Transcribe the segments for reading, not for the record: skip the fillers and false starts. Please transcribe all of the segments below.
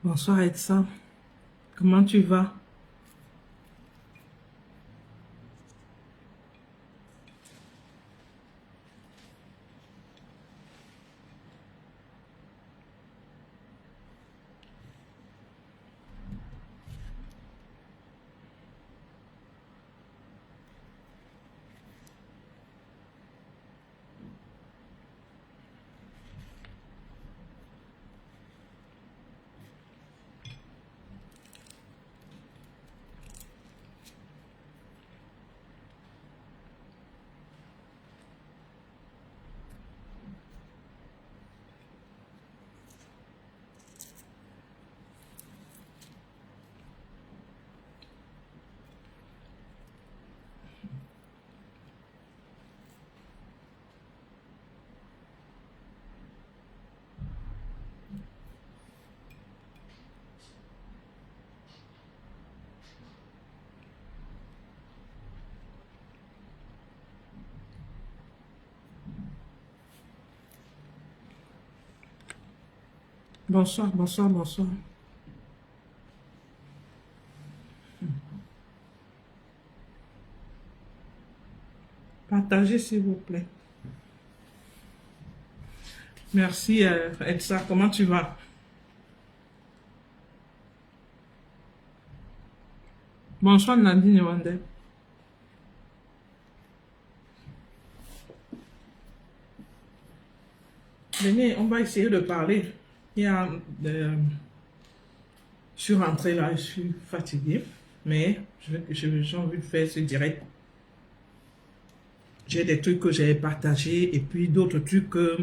Bonsoir Edson, comment tu vas? Bonsoir, bonsoir, bonsoir. Partagez s'il vous plaît. Merci Elsa, comment tu vas? Bonsoir Nadine Wande. Venez, on va essayer de parler. Il y a, je suis rentrée là, je suis fatiguée, mais j'ai envie de faire ce direct. J'ai des trucs que j'ai partagés et puis d'autres trucs que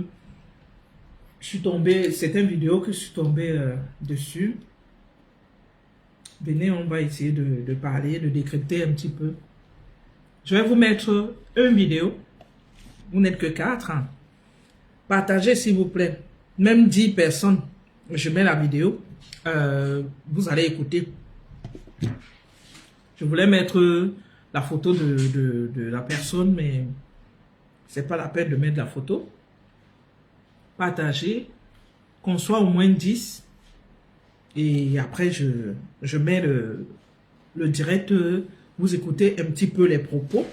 je suis tombée, certaines vidéos que je suis tombée dessus. Venez, on va essayer de parler, de décrypter un petit peu. Je vais vous mettre une vidéo. Vous n'êtes que 4. Hein. Partagez s'il vous plaît. Même 10 personnes. Je mets la vidéo. Vous allez écouter. Je voulais mettre la photo de la personne, mais c'est pas la peine de mettre la photo. Partagez. Qu'on soit au moins 10. Et après, je mets le direct. Vous écoutez un petit peu les propos.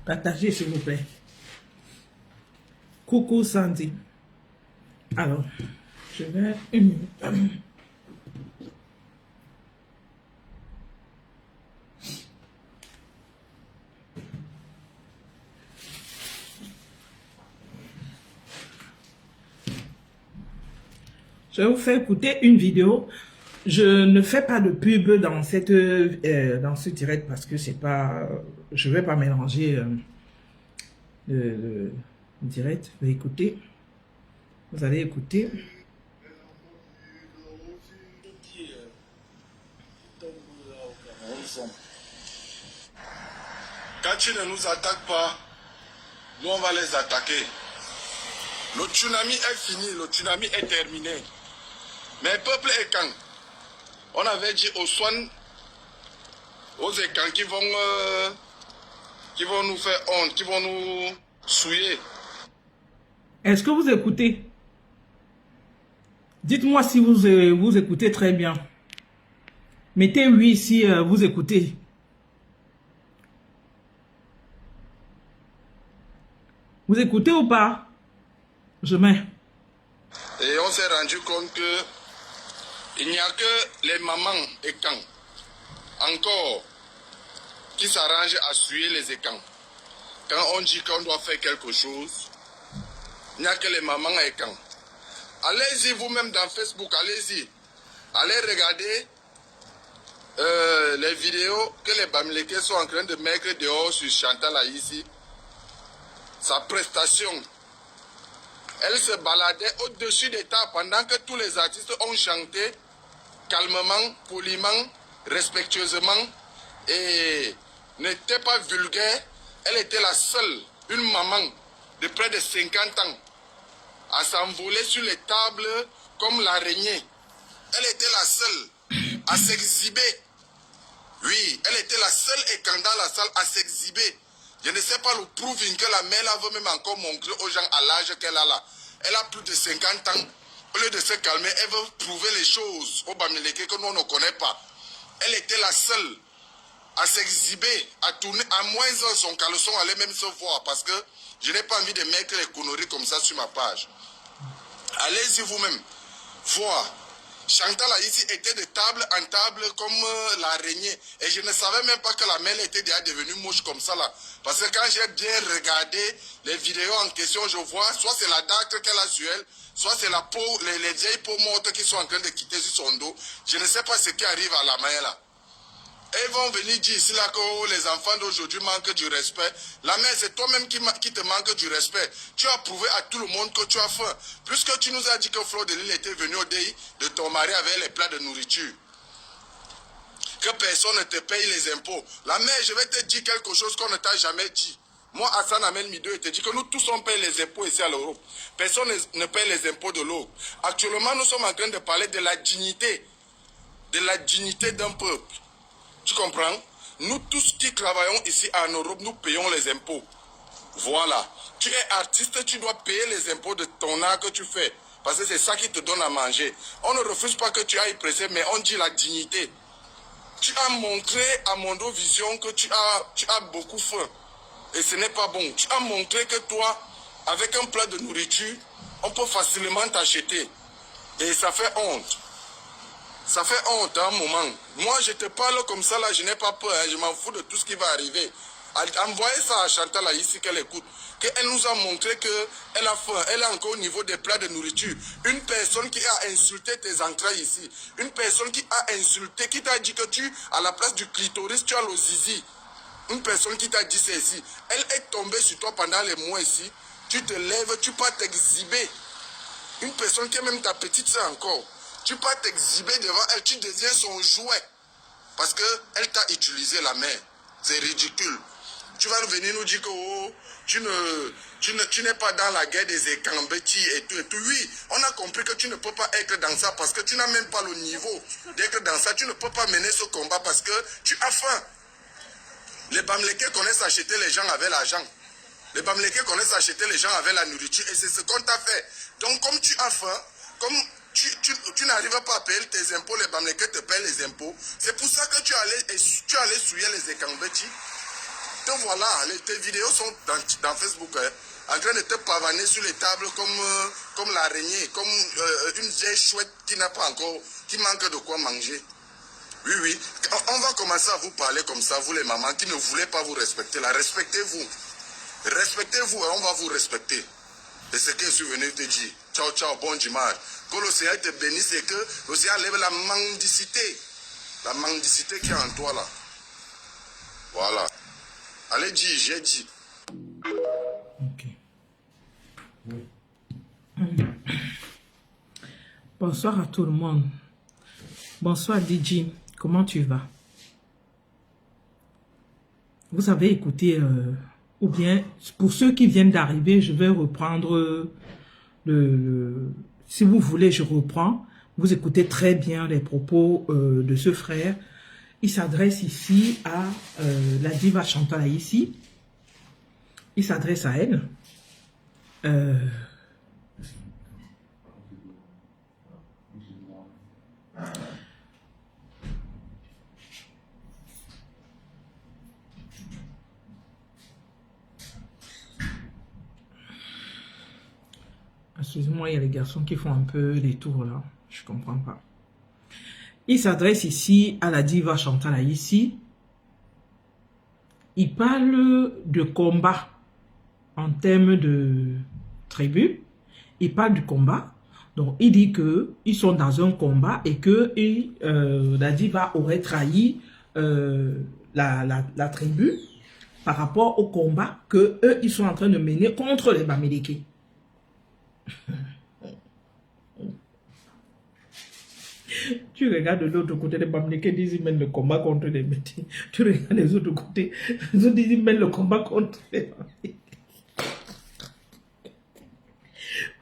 Partagez s'il vous plaît. Coucou Sandy. Alors, je vais une minute. Je vais vous faire écouter une vidéo Je ne fais pas de pub dans dans ce direct parce que c'est pas, je vais pas mélanger le direct. Vous écoutez, vous allez écouter. Quand tu ne nous attaques pas, nous on va les attaquer. Le tsunami est fini, le tsunami est terminé. Mais le peuple est quand? On avait dit aux Swan, aux Ekans qui vont nous faire honte, qui vont nous souiller. Est-ce que vous écoutez? Dites-moi si vous écoutez très bien. Mettez oui si vous écoutez. Vous écoutez ou pas? Je mets. Et on s'est rendu compte que il n'y a que les mamans Ekans encore qui s'arrangent à suivre les Ekans. Quand on dit qu'on doit faire quelque chose, il n'y a que les mamans Ekans. Allez-y vous-même dans Facebook, allez-y. Allez regarder les vidéos que les Bamileke sont en train de mettre dehors sur Chantal ici. Sa prestation. Elle se baladait au-dessus des tables pendant que tous les artistes ont chanté calmement, poliment, respectueusement et n'était pas vulgaire. Elle était la seule, une maman de près de 50 ans, à s'envoler sur les tables comme l'araignée. Elle était la seule à s'exhiber. Oui, elle était la seule écran dans la salle à s'exhiber. Je ne sais pas le proving que la mère là veut même encore montrer aux gens à l'âge qu'elle a là. Elle a plus de 50 ans. Au lieu de se calmer, elle veut prouver les choses au Bamileke que nous on ne connaît pas. Elle était la seule à s'exhiber, à tourner, à moins son caleçon allait même se voir parce que je n'ai pas envie de mettre les conneries comme ça sur ma page. Allez-y vous-même voir. Chantal ici était de table en table comme l'araignée. Et je ne savais même pas que la mère était déjà devenue moche comme ça là. Parce que quand j'ai bien regardé les vidéos en question, je vois soit c'est la date qu'elle a sur elle, soit c'est la peau, les vieilles peaux mortes qui sont en train de quitter sur son dos. Je ne sais pas ce qui arrive à la mère là. Et ils vont venir dire ici là que oh, les enfants d'aujourd'hui manquent du respect. La mère, c'est toi-même qui te manque du respect. Tu as prouvé à tout le monde que tu as faim. Puisque tu nous as dit que Fleur de Lille était venue au déi de ton mari avec les plats de nourriture. Que personne ne te paye les impôts. La mère, je vais te dire quelque chose qu'on ne t'a jamais dit. Moi, Hassan Amel Mido, te dit que nous tous on paye les impôts ici à l'Europe. Personne ne paye les impôts de l'Europe. Actuellement, nous sommes en train de parler de la dignité. De la dignité d'un peuple. Tu comprends? Nous tous qui travaillons ici en Europe, nous payons les impôts. Voilà. Tu es artiste, tu dois payer les impôts de ton art que tu fais. Parce que c'est ça qui te donne à manger. On ne refuse pas que tu ailles presser, mais on dit la dignité. Tu as montré à Mondo Vision que tu as beaucoup faim. Et ce n'est pas bon. Tu as montré que toi, avec un plat de nourriture, on peut facilement t'acheter. Et ça fait honte. Ça fait honte à un moment. Moi, je te parle comme ça, là, je n'ai pas peur. Hein, je m'en fous de tout ce qui va arriver. Envoyez ça à Chantal, là, ici, qu'elle écoute. Qu'elle nous a montré qu'elle a faim. Elle est encore au niveau des plats de nourriture. Une personne qui a insulté tes entrailles ici. Une personne qui a insulté, qui t'a dit que tu, à la place du clitoris, tu as le zizi. Une personne qui t'a dit ça ici. Elle est tombée sur toi pendant les mois ici. Tu te lèves, tu peux t'exhiber. Une personne qui est même ta petite soeur encore. Tu peux t'exhiber devant elle, tu deviens son jouet. Parce qu'elle t'a utilisé la mère. C'est ridicule. Tu vas venir nous dire que oh, tu n'es pas dans la guerre des Ekambeti et tout et tout. Oui, on a compris que tu ne peux pas être dans ça parce que tu n'as même pas le niveau d'être dans ça. Tu ne peux pas mener ce combat parce que tu as faim. Les Bamileke connaissent acheter les gens avec l'argent. Les Bamileke connaissent acheter les gens avec la nourriture et c'est ce qu'on t'a fait. Donc comme tu as faim, comme tu n'arrives pas à payer tes impôts, les Bamileke te payent les impôts. C'est pour ça que tu allais souiller les Ekambeti. Donc voilà, tes vidéos sont dans Facebook, hein, en train de te pavaner sur les tables comme l'araignée, comme une vieille chouette qui n'a pas encore, qui manque de quoi manger. Oui, oui, on va commencer à vous parler comme ça, vous les mamans qui ne voulez pas vous respecter. Là, respectez-vous. Respectez-vous et on va vous respecter. C'est ce que je suis venu te dire. Ciao, ciao, bon dimanche. Que l'océan te bénisse et que l'océan lève la mendicité. La mendicité qui est en toi là. Voilà. Allez, dis, j'ai dit. Ok. Bonsoir à tout le monde. Bonsoir DJ, comment tu vas? Vous avez écouté, ou bien pour ceux qui viennent d'arriver, je vais reprendre si vous voulez, je reprends. Vous écoutez très bien les propos de ce frère. Il s'adresse ici à la diva Chantal Haïssi. Il s'adresse à elle. Excusez-moi, il y a les garçons qui font un peu des tours là. Je comprends pas. Il s'adresse ici à la diva Chantal Haïssi. Il parle de combat en termes de tribu. Il parle du combat. Donc, il dit qu'ils sont dans un combat et que la diva aurait trahi la tribu par rapport au combat que eux ils sont en train de mener contre les Bamileke. Tu regardes de l'autre côté, les Bamileke disent qu'ils mènent le combat contre les Métis. Tu regardes les autres côtés, les autres disent qu'ils mènent le combat contre les Bamileke.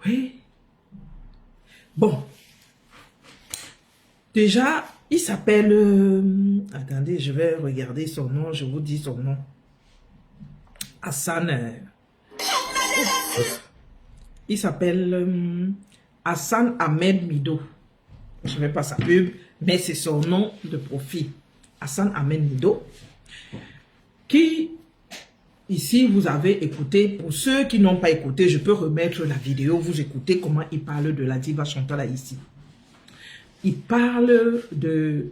Oui. Bon. Déjà, il s'appelle... attendez, je vais regarder son nom, je vous dis son nom. Hassan... il s'appelle Hassan Ahmed Mido. Je ne vais pas sa pub, mais c'est son nom de profil. Hassan Ahmed Mido. Qui, ici, vous avez écouté. Pour ceux qui n'ont pas écouté, je peux remettre la vidéo. Vous écoutez comment il parle de la diva Chantal Haïssi. Il parle de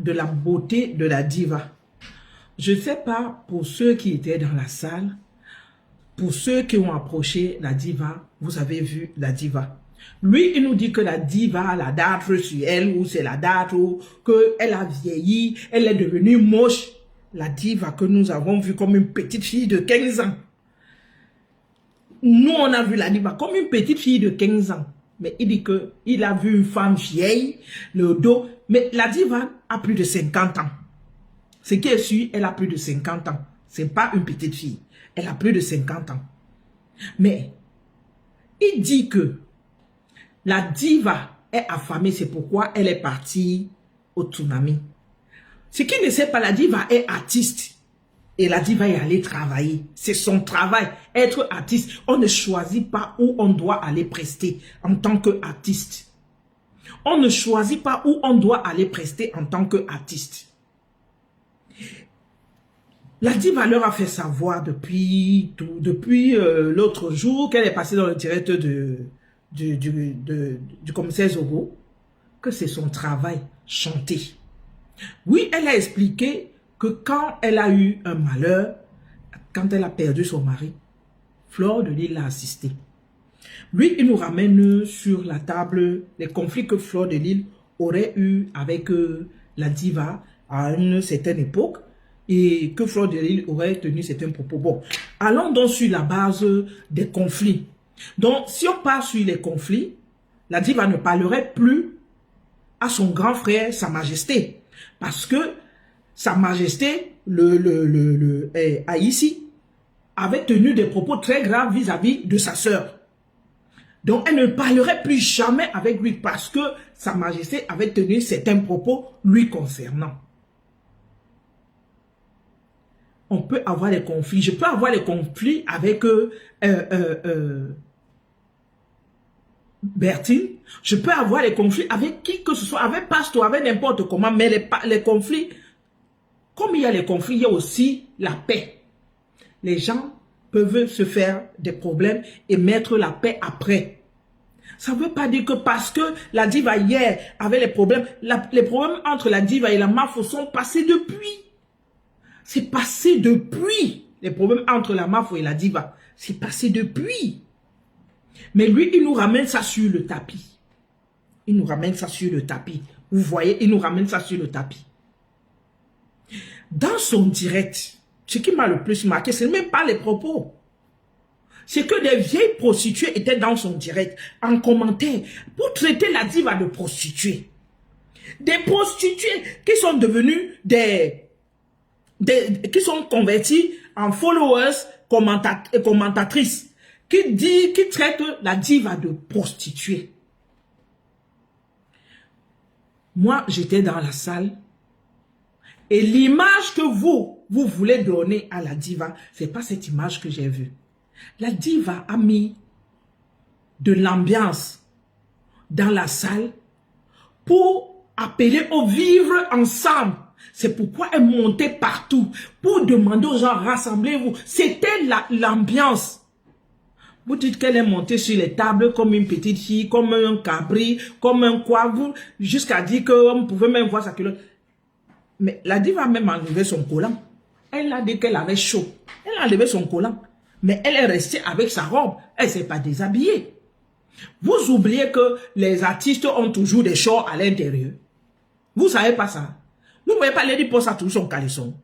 la beauté de la diva. Je ne sais pas pour ceux qui étaient dans la salle. Pour ceux qui ont approché la diva, vous avez vu la diva. Lui, il nous dit que la diva, la date sur elle, ou c'est la date où qu'elle a vieilli, elle est devenue moche. La diva que nous avons vue comme une petite fille de 15 ans. Nous, on a vu la diva comme une petite fille de 15 ans. Mais il dit qu'il a vu une femme vieille, le dos. Mais la diva a plus de 50 ans. Ce qui est sûr, elle a plus de 50 ans. Ce n'est pas une petite fille. Elle a plus de 50 ans. Mais, il dit que la diva est affamée, c'est pourquoi elle est partie au tsunami. Ce qui ne sait pas, la diva est artiste. Et la diva est allée travailler. C'est son travail, être artiste. On ne choisit pas où on doit aller prester en tant qu'artiste. On ne choisit pas où on doit aller prester en tant qu'artiste. La diva leur a fait savoir depuis l'autre jour qu'elle est passée dans le direct du commissaire Zogo que c'est son travail, chanter. Oui, elle a expliqué que quand elle a eu un malheur, quand elle a perdu son mari, Fleur de Lille l'a assisté. Lui, il nous ramène sur la table les conflits que Fleur de Lille aurait eu avec la diva à une certaine époque. Et que Fleur de Lille aurait tenu certains propos. Bon, allons donc sur la base des conflits. Donc, si on part sur les conflits, la diva ne parlerait plus à son grand frère, Sa Majesté. Parce que Sa Majesté, Haïssi, avait tenu des propos très graves vis-à-vis de sa sœur. Donc, elle ne parlerait plus jamais avec lui parce que Sa Majesté avait tenu certains propos lui concernant. On peut avoir des conflits. Je peux avoir des conflits avec Bertine. Je peux avoir des conflits avec qui que ce soit, avec Pasteur, avec n'importe comment. Mais les conflits, comme il y a les conflits, il y a aussi la paix. Les gens peuvent se faire des problèmes et mettre la paix après. Ça ne veut pas dire que parce que la diva hier avait les problèmes entre la diva et la mafia sont passés depuis. C'est passé depuis. Les problèmes entre la mafia et la diva, c'est passé depuis. Mais lui, il nous ramène ça sur le tapis. Il nous ramène ça sur le tapis. Vous voyez, il nous ramène ça sur le tapis. Dans son direct, ce qui m'a le plus marqué, ce n'est même pas les propos. C'est que des vieilles prostituées étaient dans son direct, en commentaire, pour traiter la diva de prostituée. Des prostituées qui sont devenues qui sont converties en followers, commentatrices, qui traitent la diva de prostituée. Moi, j'étais dans la salle et l'image que vous voulez donner à la diva, c'est pas cette image que j'ai vue. La diva a mis de l'ambiance dans la salle pour appeler au vivre ensemble. C'est pourquoi elle montait partout pour demander aux gens, rassemblez-vous. C'était l'ambiance. Vous dites qu'elle est montée sur les tables comme une petite fille, comme un cabri, comme un quavre, jusqu'à dire qu'on pouvait même voir sa culotte. Mais la diva a même enlevé son collant. Elle a dit qu'elle avait chaud. Elle a enlevé son collant. Mais elle est restée avec sa robe. Elle ne s'est pas déshabillée. Vous oubliez que les artistes ont toujours des shorts à l'intérieur. Vous ne savez pas ça. Vous ne voyez pas Lady Post a toujours son caleçon.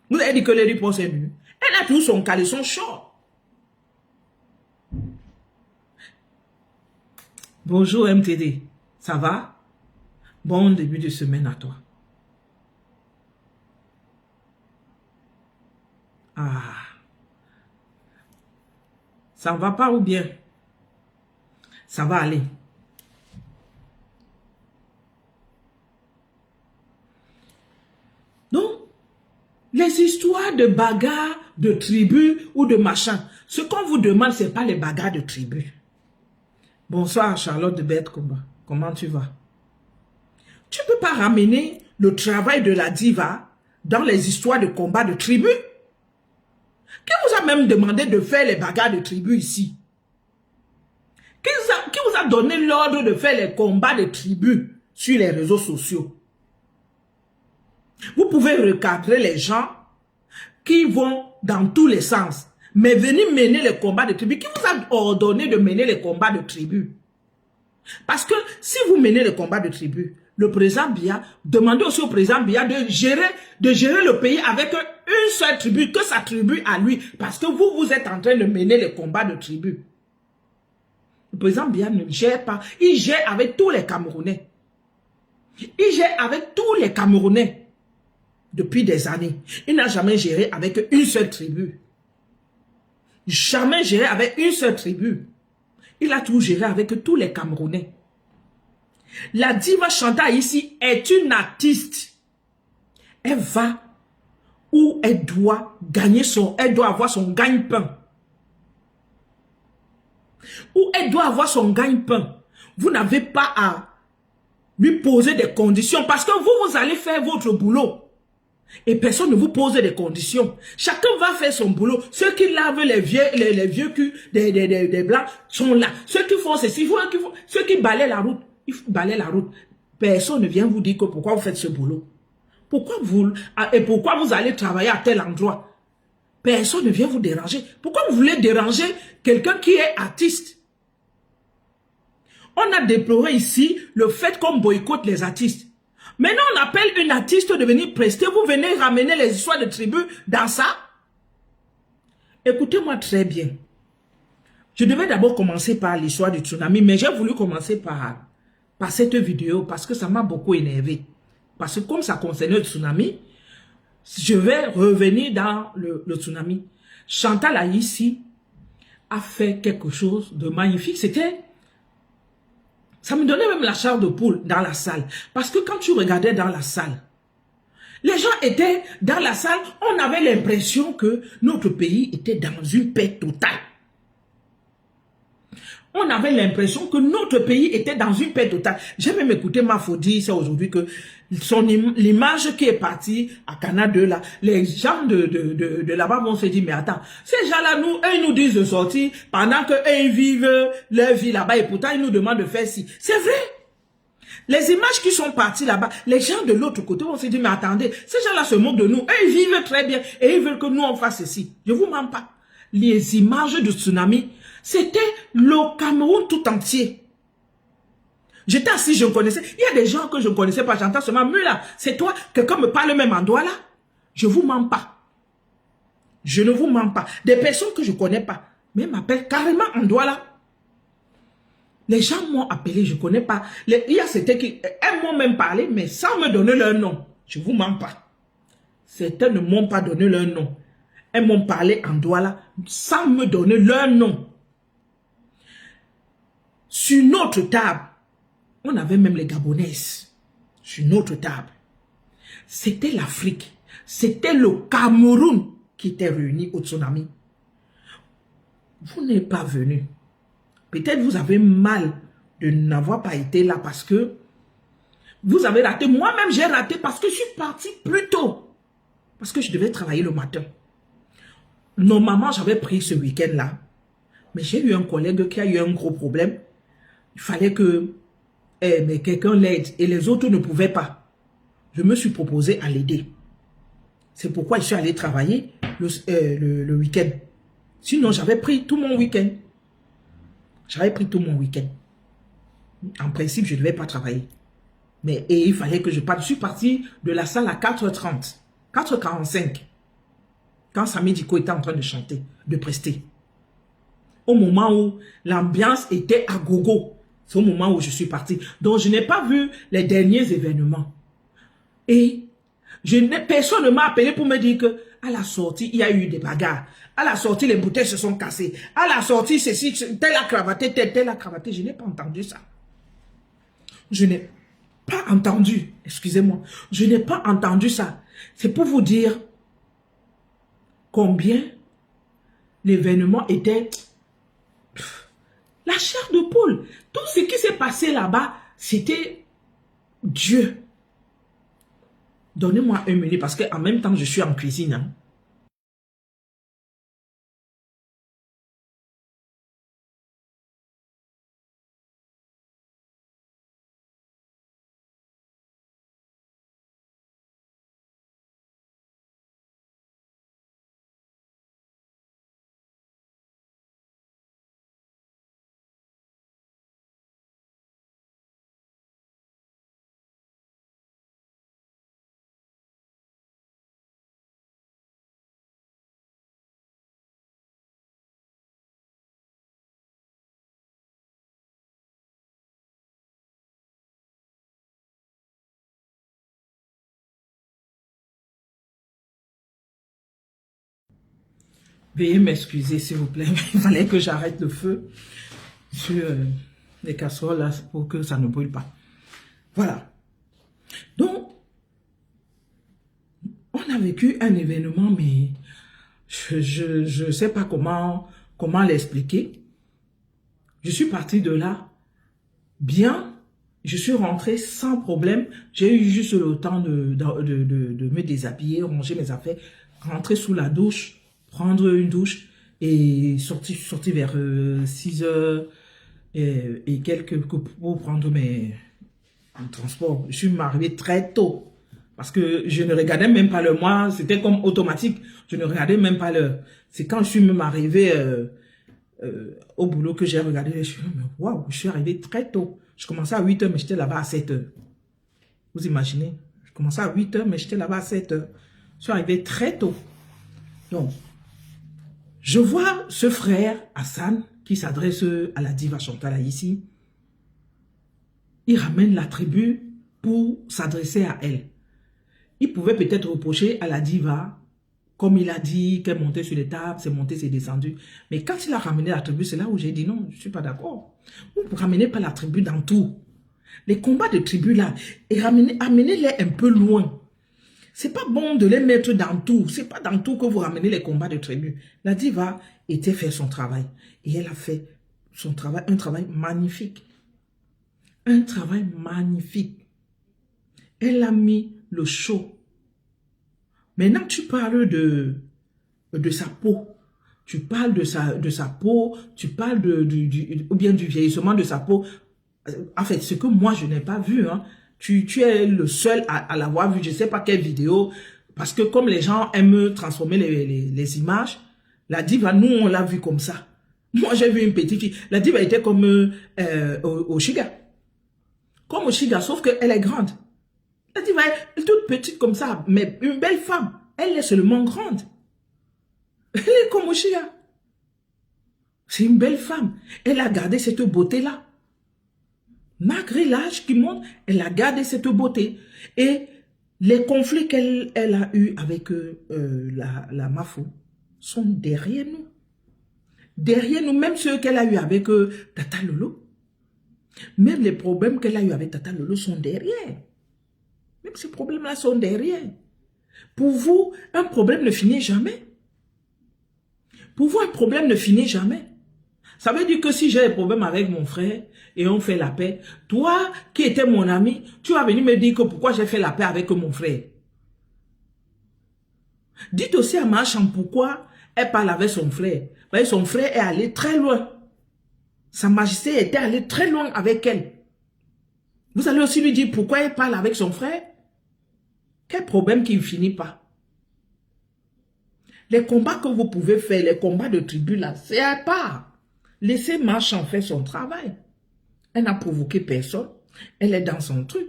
Vous avez dit que Lady Post est nue. Elle a toujours son caleçon short. Bonjour MTD, ça va? Bon début de semaine à toi. Ah, ça ne va pas ou bien? Ça va aller. Donc, les histoires de bagarres, de tribus ou de machin, ce qu'on vous demande, ce n'est pas les bagarres de tribus. Bonsoir Charlotte de Bête Combat. Comment tu vas? Tu ne peux pas ramener le travail de la diva dans les histoires de combat de tribu? Qui vous a même demandé de faire les bagarres de tribu ici? Qui vous a donné l'ordre de faire les combats de tribu sur les réseaux sociaux? Vous pouvez recadrer les gens qui vont dans tous les sens. Mais venir mener les combats de tribu, qui vous a ordonné de mener les combats de tribu? Parce que si vous menez les combats de tribu, le président Biya, demandez aussi au président Biya de gérer le pays avec une seule tribu, que sa tribu à lui. Parce que vous êtes en train de mener les combats de tribu. Le président Biya ne gère pas. Il gère avec tous les Camerounais. Il gère avec tous les Camerounais depuis des années. Il n'a jamais géré avec une seule tribu. Jamais géré avec une seule tribu. Il a toujours géré avec tous les Camerounais. La diva Chantal ici est une artiste. Elle va où elle doit gagner elle doit avoir son gagne-pain. Où elle doit avoir son gagne-pain. Vous n'avez pas à lui poser des conditions parce que vous allez faire votre boulot. Et personne ne vous pose des conditions. Chacun va faire son boulot. Ceux qui lavent les vieux culs des blancs sont là. Ceux qui font ceci, ceux qui balaient la route, ils balaient la route. Personne ne vient vous dire que pourquoi vous faites ce boulot. Pourquoi vous allez travailler à tel endroit. Personne ne vient vous déranger. Pourquoi vous voulez déranger quelqu'un qui est artiste? On a déploré ici le fait qu'on boycotte les artistes. Maintenant, on appelle une artiste de venir prester. Vous venez ramener les histoires de tribus dans ça. Écoutez-moi très bien. Je devais d'abord commencer par l'histoire du tsunami, mais j'ai voulu commencer par cette vidéo parce que ça m'a beaucoup énervé. Parce que comme ça concernait le tsunami, je vais revenir dans le tsunami. Chantal Aïssi a fait quelque chose de magnifique. Ça me donnait même la chair de poule dans la salle. Parce que quand tu regardais dans la salle, les gens étaient dans la salle, on avait l'impression que notre pays était dans une paix totale. On avait l'impression que notre pays était dans une paix totale. J'ai même écouté Mafodi, c'est aujourd'hui que l'image qui est partie à Canada, là, les gens de là-bas vont se dire, mais attends, ces gens-là, ils nous disent de sortir pendant qu'eux, ils vivent leur vie là-bas et pourtant, ils nous demandent de faire ci. C'est vrai. Les images qui sont parties là-bas, les gens de l'autre côté vont se dire, mais attendez, ces gens-là se moquent de nous. Eux, ils vivent très bien et ils veulent que nous, on fasse ceci. Je vous mens pas. Les images de tsunami, C'était le Cameroun tout entier. J'étais assis, je connaissais. Il y a des gens que je ne connaissais pas. J'entends seulement, Mula, c'est toi, quelqu'un me parle même en Douala. Je ne vous mens pas. Je ne vous mens pas. Des personnes que je ne connais pas, mais m'appellent carrément en Douala. Les gens m'ont appelé, je ne connais pas. Il y a certains qui m'ont même parlé, mais sans me donner leur nom. Je ne vous mens pas. Certains ne m'ont pas donné leur nom. Elles m'ont parlé en Douala sans me donner leur nom. Sur notre table, on avait même les Gabonaises. Sur notre table. C'était l'Afrique. C'était le Cameroun qui était réuni au tsunami. Vous n'êtes pas venu. Peut-être vous avez mal de n'avoir pas été là parce que vous avez raté. Moi-même, j'ai raté parce que je suis parti plus tôt. Parce que je devais travailler le matin. Normalement, j'avais pris ce week-end-là. Mais j'ai eu un collègue qui a eu un gros problème. Il fallait que mais quelqu'un l'aide et les autres ne pouvaient pas. Je me suis proposé à l'aider. C'est pourquoi je suis allé travailler le week-end. Sinon, j'avais pris tout mon week-end. J'avais pris tout mon week-end. En principe, je ne devais pas travailler. Et il fallait que je parte. Je suis parti de la salle à 4h30, 4h45. Quand Samy Diko était en train de chanter, de prester. Au moment où l'ambiance était à gogo. C'est au moment où je suis parti. Donc, je n'ai pas vu les derniers événements. Et personne ne m'a appelé pour me dire que à la sortie, il y a eu des bagarres. À la sortie, les bouteilles se sont cassées. À la sortie, ceci, tel a cravaté, tel a cravaté. Je n'ai pas entendu ça. Je n'ai pas entendu. Excusez-moi. Je n'ai pas entendu ça. C'est pour vous dire combien l'événement était la chair de poule. Tout ce qui s'est passé là-bas, c'était Dieu. Donnez-moi 1 minute parce qu'en même temps, je suis en cuisine. Hein. Veuillez m'excuser, s'il vous plaît. Il fallait que j'arrête le feu sur les casseroles là pour que ça ne brûle pas. Voilà. Donc, on a vécu un événement, mais je ne sais pas comment l'expliquer. Je suis parti de là bien. Je suis rentré sans problème. J'ai eu juste le temps de me déshabiller, ranger mes affaires, rentrer sous la douche, prendre une douche et sortir vers 6h et quelques pour prendre mes transports. Je suis arrivé très tôt parce que je ne regardais même pas l'heure. Moi, c'était comme automatique. Je ne regardais même pas l'heure. C'est quand je suis même arrivé au boulot que j'ai regardé. Je suis dit, waouh, je suis arrivé très tôt. Je commençais à 8h, mais j'étais là-bas à 7h. Vous imaginez? Je commençais à 8h, mais j'étais là-bas à 7h. Je suis arrivé très tôt. Donc, je vois ce frère, Hassan, qui s'adresse à la diva Chantal ici. Il ramène la tribu pour s'adresser à elle. Il pouvait peut-être reprocher à la diva, comme il a dit qu'elle montait sur les tables, c'est monté, c'est descendu. Mais quand il a ramené la tribu, c'est là où j'ai dit non, je ne suis pas d'accord. Vous ne ramenez pas la tribu dans tout. Les combats de tribu là, amenez-les un peu loin. C'est pas bon de les mettre dans tout. C'est pas dans tout que vous ramenez les combats de tribu. La diva était faire son travail. Et elle a fait son travail, un travail magnifique. Un travail magnifique. Elle a mis le show. Maintenant, tu parles de sa peau. Tu parles de sa peau. Tu parles ou bien du vieillissement de sa peau. En fait, ce que moi, je n'ai pas vu, hein. Tu es le seul à l'avoir vu, je ne sais pas quelle vidéo, parce que comme les gens aiment transformer les images, la diva, nous, on l'a vu comme ça. Moi, j'ai vu une petite fille. La diva était comme Oshiga. Comme Oshiga, sauf qu'elle est grande. La diva est toute petite comme ça, mais une belle femme. Elle est seulement grande. Elle est comme Oshiga. C'est une belle femme. Elle a gardé cette beauté-là. Malgré l'âge qui monte, elle a gardé cette beauté. Et les conflits qu'elle a eus avec la Mafou sont derrière nous. Derrière nous, même ceux qu'elle a eu avec Tata Lolo. Même les problèmes qu'elle a eu avec Tata Lolo sont derrière. Même ces problèmes-là sont derrière. Pour vous, un problème ne finit jamais. Pour vous, un problème ne finit jamais. Ça veut dire que si j'ai des problèmes avec mon frère et on fait la paix, toi qui étais mon ami, tu vas venir me dire que pourquoi j'ai fait la paix avec mon frère. Dites aussi à Marchand pourquoi elle parle avec son frère. Son frère est allé très loin. Sa Majesté était allée très loin avec elle. Vous allez aussi lui dire pourquoi elle parle avec son frère. Quel problème qui ne finit pas. Les combats que vous pouvez faire, les combats de tribu là, c'est à part. Laissez Marchand faire son travail. Elle n'a provoqué personne. Elle est dans son truc.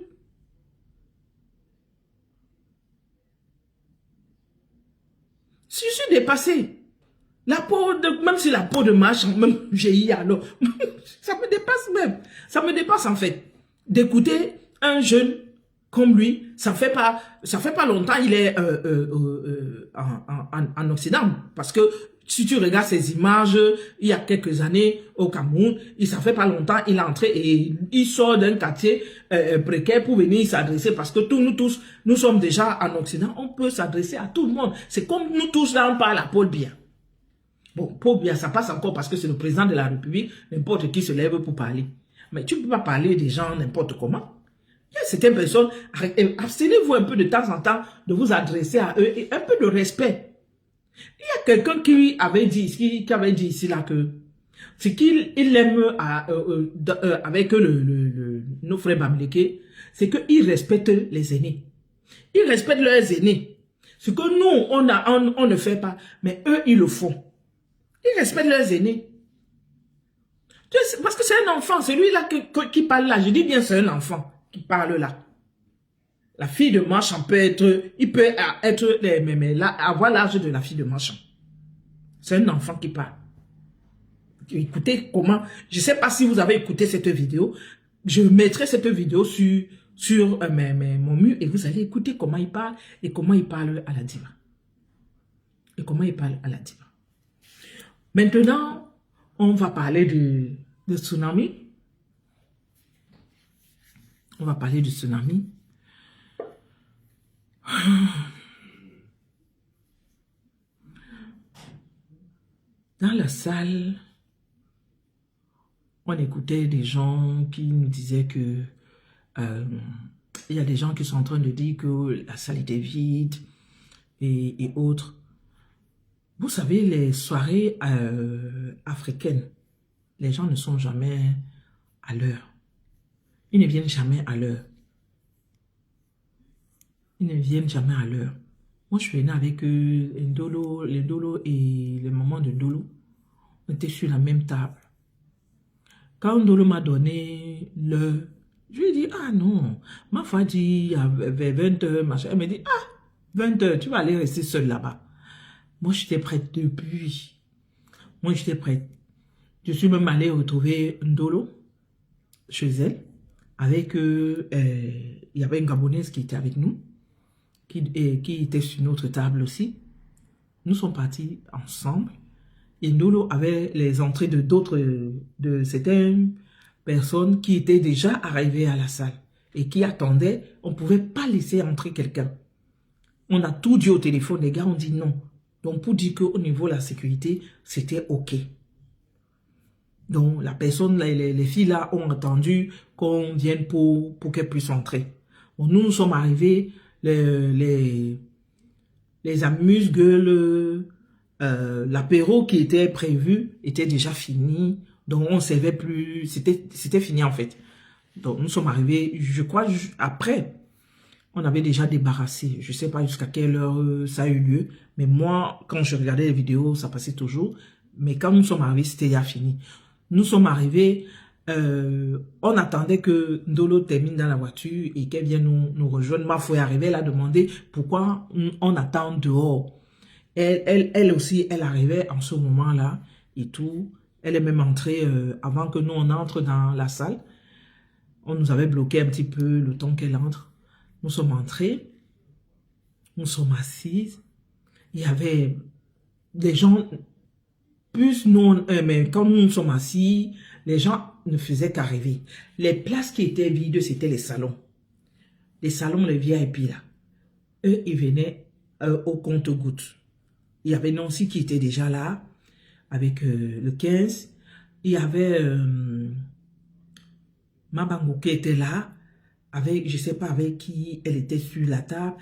Si je suis dépassé, la peau de, même si la peau de Marchand, même j'ai alors, ça me dépasse même. Ça me dépasse en fait. D'écouter un jeune comme lui, ça fait pas longtemps il est en Occident. Parce que si tu regardes ces images, il y a quelques années au Cameroun, ça fait pas longtemps, il est entré et il sort d'un quartier précaire pour venir s'adresser parce que nous tous, nous sommes déjà en Occident, on peut s'adresser à tout le monde. C'est comme nous tous là, on parle à Paul Biya. Bon, Paul Biya, ça passe encore parce que c'est le président de la République, n'importe qui se lève pour parler. Mais tu ne peux pas parler des gens n'importe comment. Il y a certaines personnes, abstenez-vous un peu de temps en temps de vous adresser à eux et un peu de respect. Il y a quelqu'un qui avait dit ici là que ce qu'il aime avec nos frères Bamileke, c'est qu'ils respectent les aînés. Ils respectent leurs aînés. Ce que nous, on ne fait pas, mais eux, ils le font. Ils respectent leurs aînés. Parce que c'est un enfant, c'est lui là qui parle là. Je dis bien c'est un enfant qui parle là. La fille de Marchand peut être, il peut être, mais là, avoir l'âge de la fille de Marchand. C'est un enfant qui parle. Écoutez comment, je ne sais pas si vous avez écouté cette vidéo, je mettrai cette vidéo sur mon mur et vous allez écouter comment il parle et comment il parle à la diva. Et comment il parle à la diva. Maintenant, on va parler de tsunami. On va parler du tsunami. Dans la salle, on écoutait des gens qui nous disaient que il y a des gens qui sont en train de dire que la salle était vide et autres. Vous savez, les soirées africaines, les gens ne sont jamais à l'heure. Ils ne viennent jamais à l'heure. Ils ne viennent jamais à l'heure. Moi, je suis venu avec Ndolo, les Dolo et les mamans de Ndolo. On était sur la même table. Quand Ndolo m'a donné l'heure, je lui ai dit, ah non, ma foi dit, vers 20h, machin. Elle me dit, ah, 20h, tu vas aller rester seule là-bas. Moi, j'étais prête depuis. Moi, j'étais prête. Je suis même allée retrouver Ndolo chez elle. Avec, il y avait une Gabonaise qui était avec nous. Qui était sur notre table aussi. Nous sommes partis ensemble. Et Ndolo avait les entrées de certaines personnes qui étaient déjà arrivées à la salle et qui attendaient. On ne pouvait pas laisser entrer quelqu'un. On a tout dit au téléphone, les gars ont dit non. Donc pour dire qu'au niveau de la sécurité, c'était OK. Donc la personne, les filles là ont attendu qu'on vienne pour qu'elles puissent entrer. Bon, nous sommes arrivés. Les amuse-gueules, l'apéro qui était prévu était déjà fini. Donc, on ne savait plus. C'était fini, en fait. Donc, nous sommes arrivés, je crois, après. On avait déjà débarrassé. Je ne sais pas jusqu'à quelle heure ça a eu lieu. Mais moi, quand je regardais les vidéos, ça passait toujours. Mais quand nous sommes arrivés, c'était déjà fini. Nous sommes arrivés, on attendait que Ndolo termine dans la voiture et qu'elle vienne nous rejoindre. Mafo est arrivée, elle a demandé pourquoi on attend dehors. Elle aussi, elle arrivait en ce moment-là et tout. Elle est même entrée avant que nous on entre dans la salle. On nous avait bloqué un petit peu le temps qu'elle entre. Nous sommes entrés, nous sommes assises. Il y avait des gens, plus nous, mais quand nous sommes assis, les gens ne faisaient qu'arriver. Les places qui étaient vides, c'était les salons. Les salons, les VIP là. Eux, ils venaient au compte-gouttes. Il y avait Nancy qui était déjà là, avec le 15. Il y avait Mabango qui était là, avec, je ne sais pas avec qui elle était sur la table.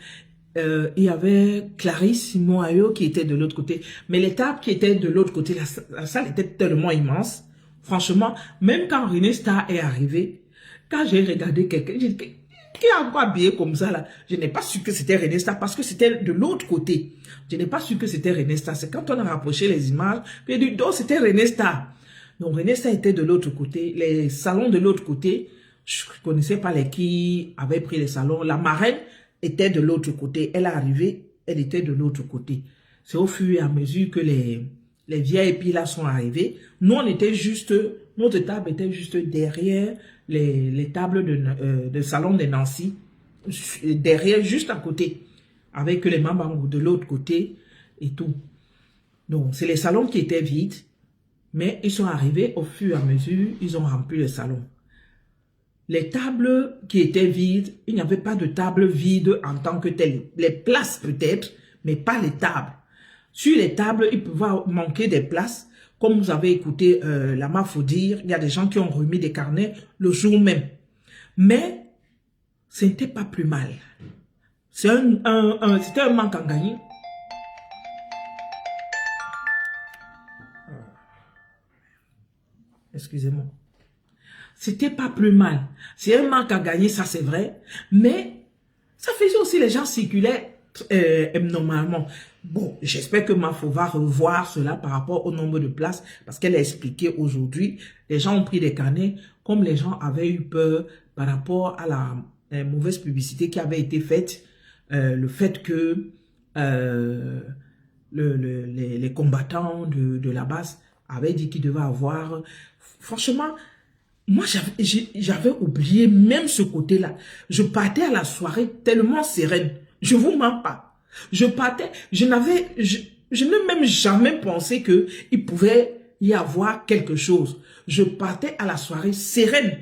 Il y avait Clarisse Moayo qui était de l'autre côté. Mais les tables qui étaient de l'autre côté, la salle était tellement immense. Franchement, même quand René Star est arrivé, quand j'ai regardé quelqu'un, j'ai dit, qui a encore habillé comme ça là? Je n'ai pas su que c'était René Star parce que c'était de l'autre côté. Je n'ai pas su que c'était René Star. C'est quand on a rapproché les images que j'ai dit, donc c'était René Star. Donc René Star était de l'autre côté. Les salons de l'autre côté, je ne connaissais pas les qui avaient pris les salons. La marraine était de l'autre côté. Elle est arrivée, elle était de l'autre côté. C'est au fur et à mesure que les VIP là sont arrivés. Nous, on était juste, notre table était juste derrière les tables de salon de Nancy. Derrière, juste à côté. Avec les membres de l'autre côté et tout. Donc, c'est les salons qui étaient vides. Mais ils sont arrivés au fur et à mesure, ils ont rempli le salon. Les tables qui étaient vides, il n'y avait pas de table vide en tant que telle. Les places peut-être, mais pas les tables. Sur les tables, il pouvait manquer des places. Comme vous avez écouté la Mafo dire, il y a des gens qui ont remis des carnets le jour même. Mais ce n'était pas plus mal. C'était un manque à gagner. Excusez-moi. C'était pas plus mal. C'est un manque à gagner, ça c'est vrai. Mais ça faisait aussi les gens circulaient normalement. Bon, j'espère que Mafo va revoir cela par rapport au nombre de places parce qu'elle a expliqué aujourd'hui, les gens ont pris des carnets comme les gens avaient eu peur par rapport à la mauvaise publicité qui avait été faite, le fait que les combattants de la base avaient dit qu'ils devaient avoir... Franchement, moi, j'avais oublié même ce côté-là. Je partais à la soirée tellement sereine. Je vous mens pas. Je partais, je n'ai même jamais pensé qu'il pouvait y avoir quelque chose. Je partais à la soirée sereine.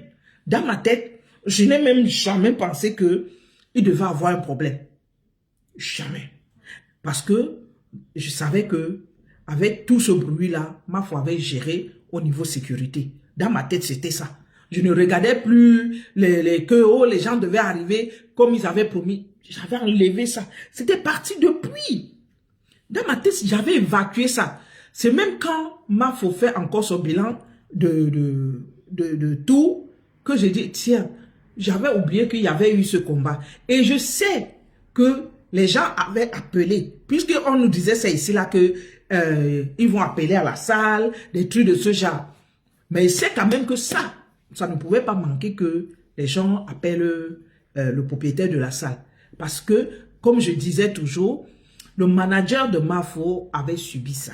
Dans ma tête, je n'ai même jamais pensé qu'il devait avoir un problème. Jamais. Parce que je savais que avec tout ce bruit-là, ma foi avait géré au niveau sécurité. Dans ma tête, c'était ça. Je ne regardais plus que les gens devaient arriver comme ils avaient promis. J'avais enlevé ça. C'était parti depuis. Dans ma tête, j'avais évacué ça. C'est même quand Mafo fait encore son bilan de tout que j'ai dit, tiens, j'avais oublié qu'il y avait eu ce combat. Et je sais que les gens avaient appelé, puisqu'on nous disait c'est ici là que ils vont appeler à la salle, des trucs de ce genre. Mais c'est quand même que ça ne pouvait pas manquer que les gens appellent le propriétaire de la salle. Parce que, comme je disais toujours, le manager de Mafo avait subi ça.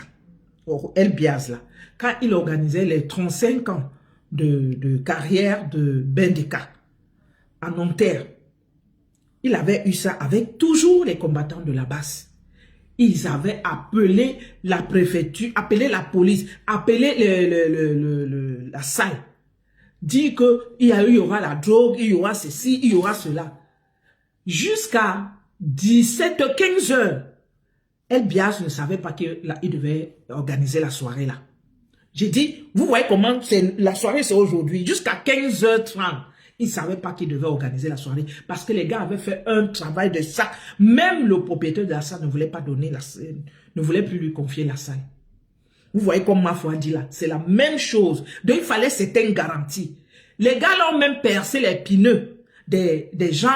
El Biaz là, quand il organisait les 35 ans de carrière de Bendeka en Nanterre, il avait eu ça avec toujours les combattants de la base. Ils avaient appelé la préfecture, appelé la police, appelé la salle. Dit qu'il y aura la drogue, il y aura ceci, il y aura cela. Jusqu'à 17h, 15h, El Biaz ne savait pas qu'il devait organiser la soirée là. J'ai dit, vous voyez comment la soirée c'est aujourd'hui, jusqu'à 15h30. Il ne savait pas qu'il devait organiser la soirée parce que les gars avaient fait un travail de sac. Même le propriétaire de la salle ne voulait pas donner la salle, ne voulait plus lui confier la salle. Vous voyez comme Mafo a dit là, c'est la même chose. Donc il fallait certaines garanties. Les gars là ont même percé les pneus des gens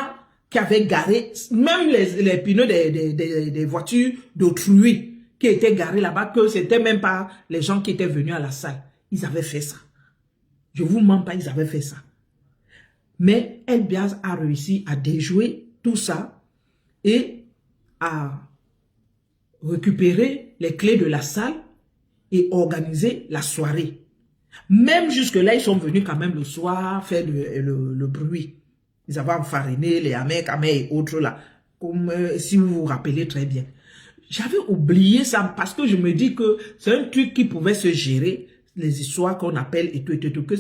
qui avaient garé, même les pneus des voitures d'autrui. qui étaient garés là-bas, que c'était même pas les gens qui étaient venus à la salle. Ils avaient fait ça. Je vous mens pas, ils avaient fait ça. Mais El Biaz a réussi à déjouer tout ça et à récupérer les clés de la salle et organiser la soirée. Même jusque-là, ils sont venus quand même le soir faire le bruit. Ils avaient enfariné les Amek et autres là, comme si vous vous rappelez très bien. J'avais oublié ça parce que je me dis que c'est un truc qui pouvait se gérer, les histoires qu'on appelle et tout, que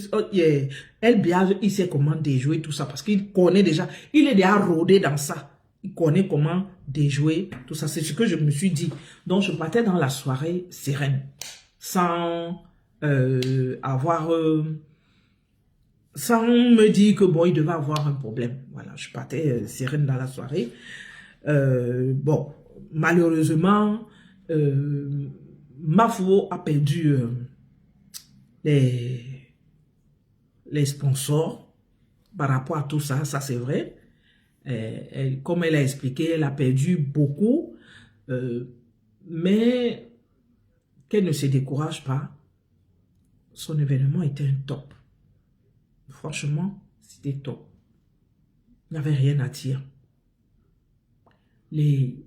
El Biaz, il sait comment déjouer tout ça parce qu'il connaît déjà, il est déjà rodé dans ça. Il connaît comment déjouer tout ça. C'est ce que je me suis dit. Donc, je partais dans la soirée sereine, sans sans me dire que bon, il devait avoir un problème. Voilà, je partais sereine dans la soirée. Bon, malheureusement, Mafo a perdu les sponsors par rapport à tout ça, ça c'est vrai. Comme elle a expliqué, elle a perdu beaucoup, mais qu'elle ne se décourage pas. Son événement était un top. Franchement, c'était top. Il n'y avait rien à dire. Les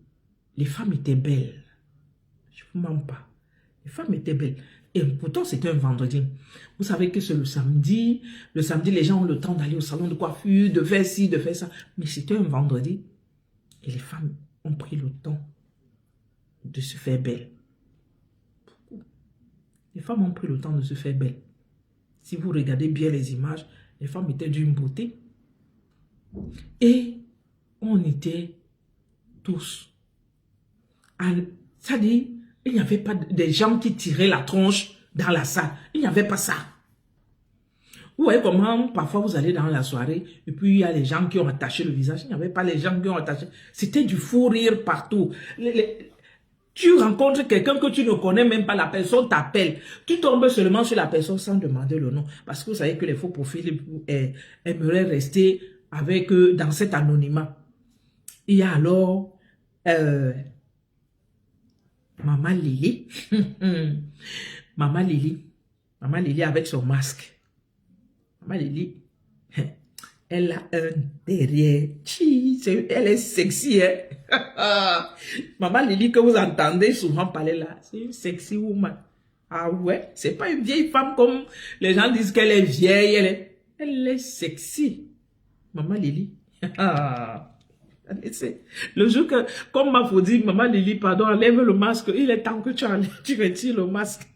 femmes étaient belles. Je ne vous mens pas. Les femmes étaient belles. Et pourtant, c'était un vendredi. Vous savez que c'est le samedi. Le samedi, les gens ont le temps d'aller au salon de coiffure, de faire ci, de faire ça. Mais c'était un vendredi. Et les femmes ont pris le temps de se faire belles. Les femmes ont pris le temps de se faire belles. Si vous regardez bien les images, les femmes étaient d'une beauté. Et on était tous. Ça dit, il n'y avait pas des gens qui tiraient la tronche dans la salle. Il n'y avait pas ça. Vous voyez comment parfois vous allez dans la soirée et puis il y a les gens qui ont attaché le visage. Il n'y avait pas les gens qui ont attaché. C'était du fou rire partout. Tu rencontres quelqu'un que tu ne connais même pas, la personne t'appelle. Tu tombes seulement sur la personne sans demander le nom. Parce que vous savez que les faux profils aimeraient rester avec eux dans cet anonymat. Il y a alors Maman Lily. Maman Lily avec son masque. Maman Lily, elle a un derrière. Elle est sexy, hein? Maman Lily que vous entendez souvent parler là, c'est une sexy woman. Ah ouais, c'est pas une vieille femme comme les gens disent qu'elle est vieille. Elle est sexy. Maman Lily. Le jour que, comme m'a faut dire, Maman Lily, pardon, enlève le masque. Il est temps que tu retires le masque.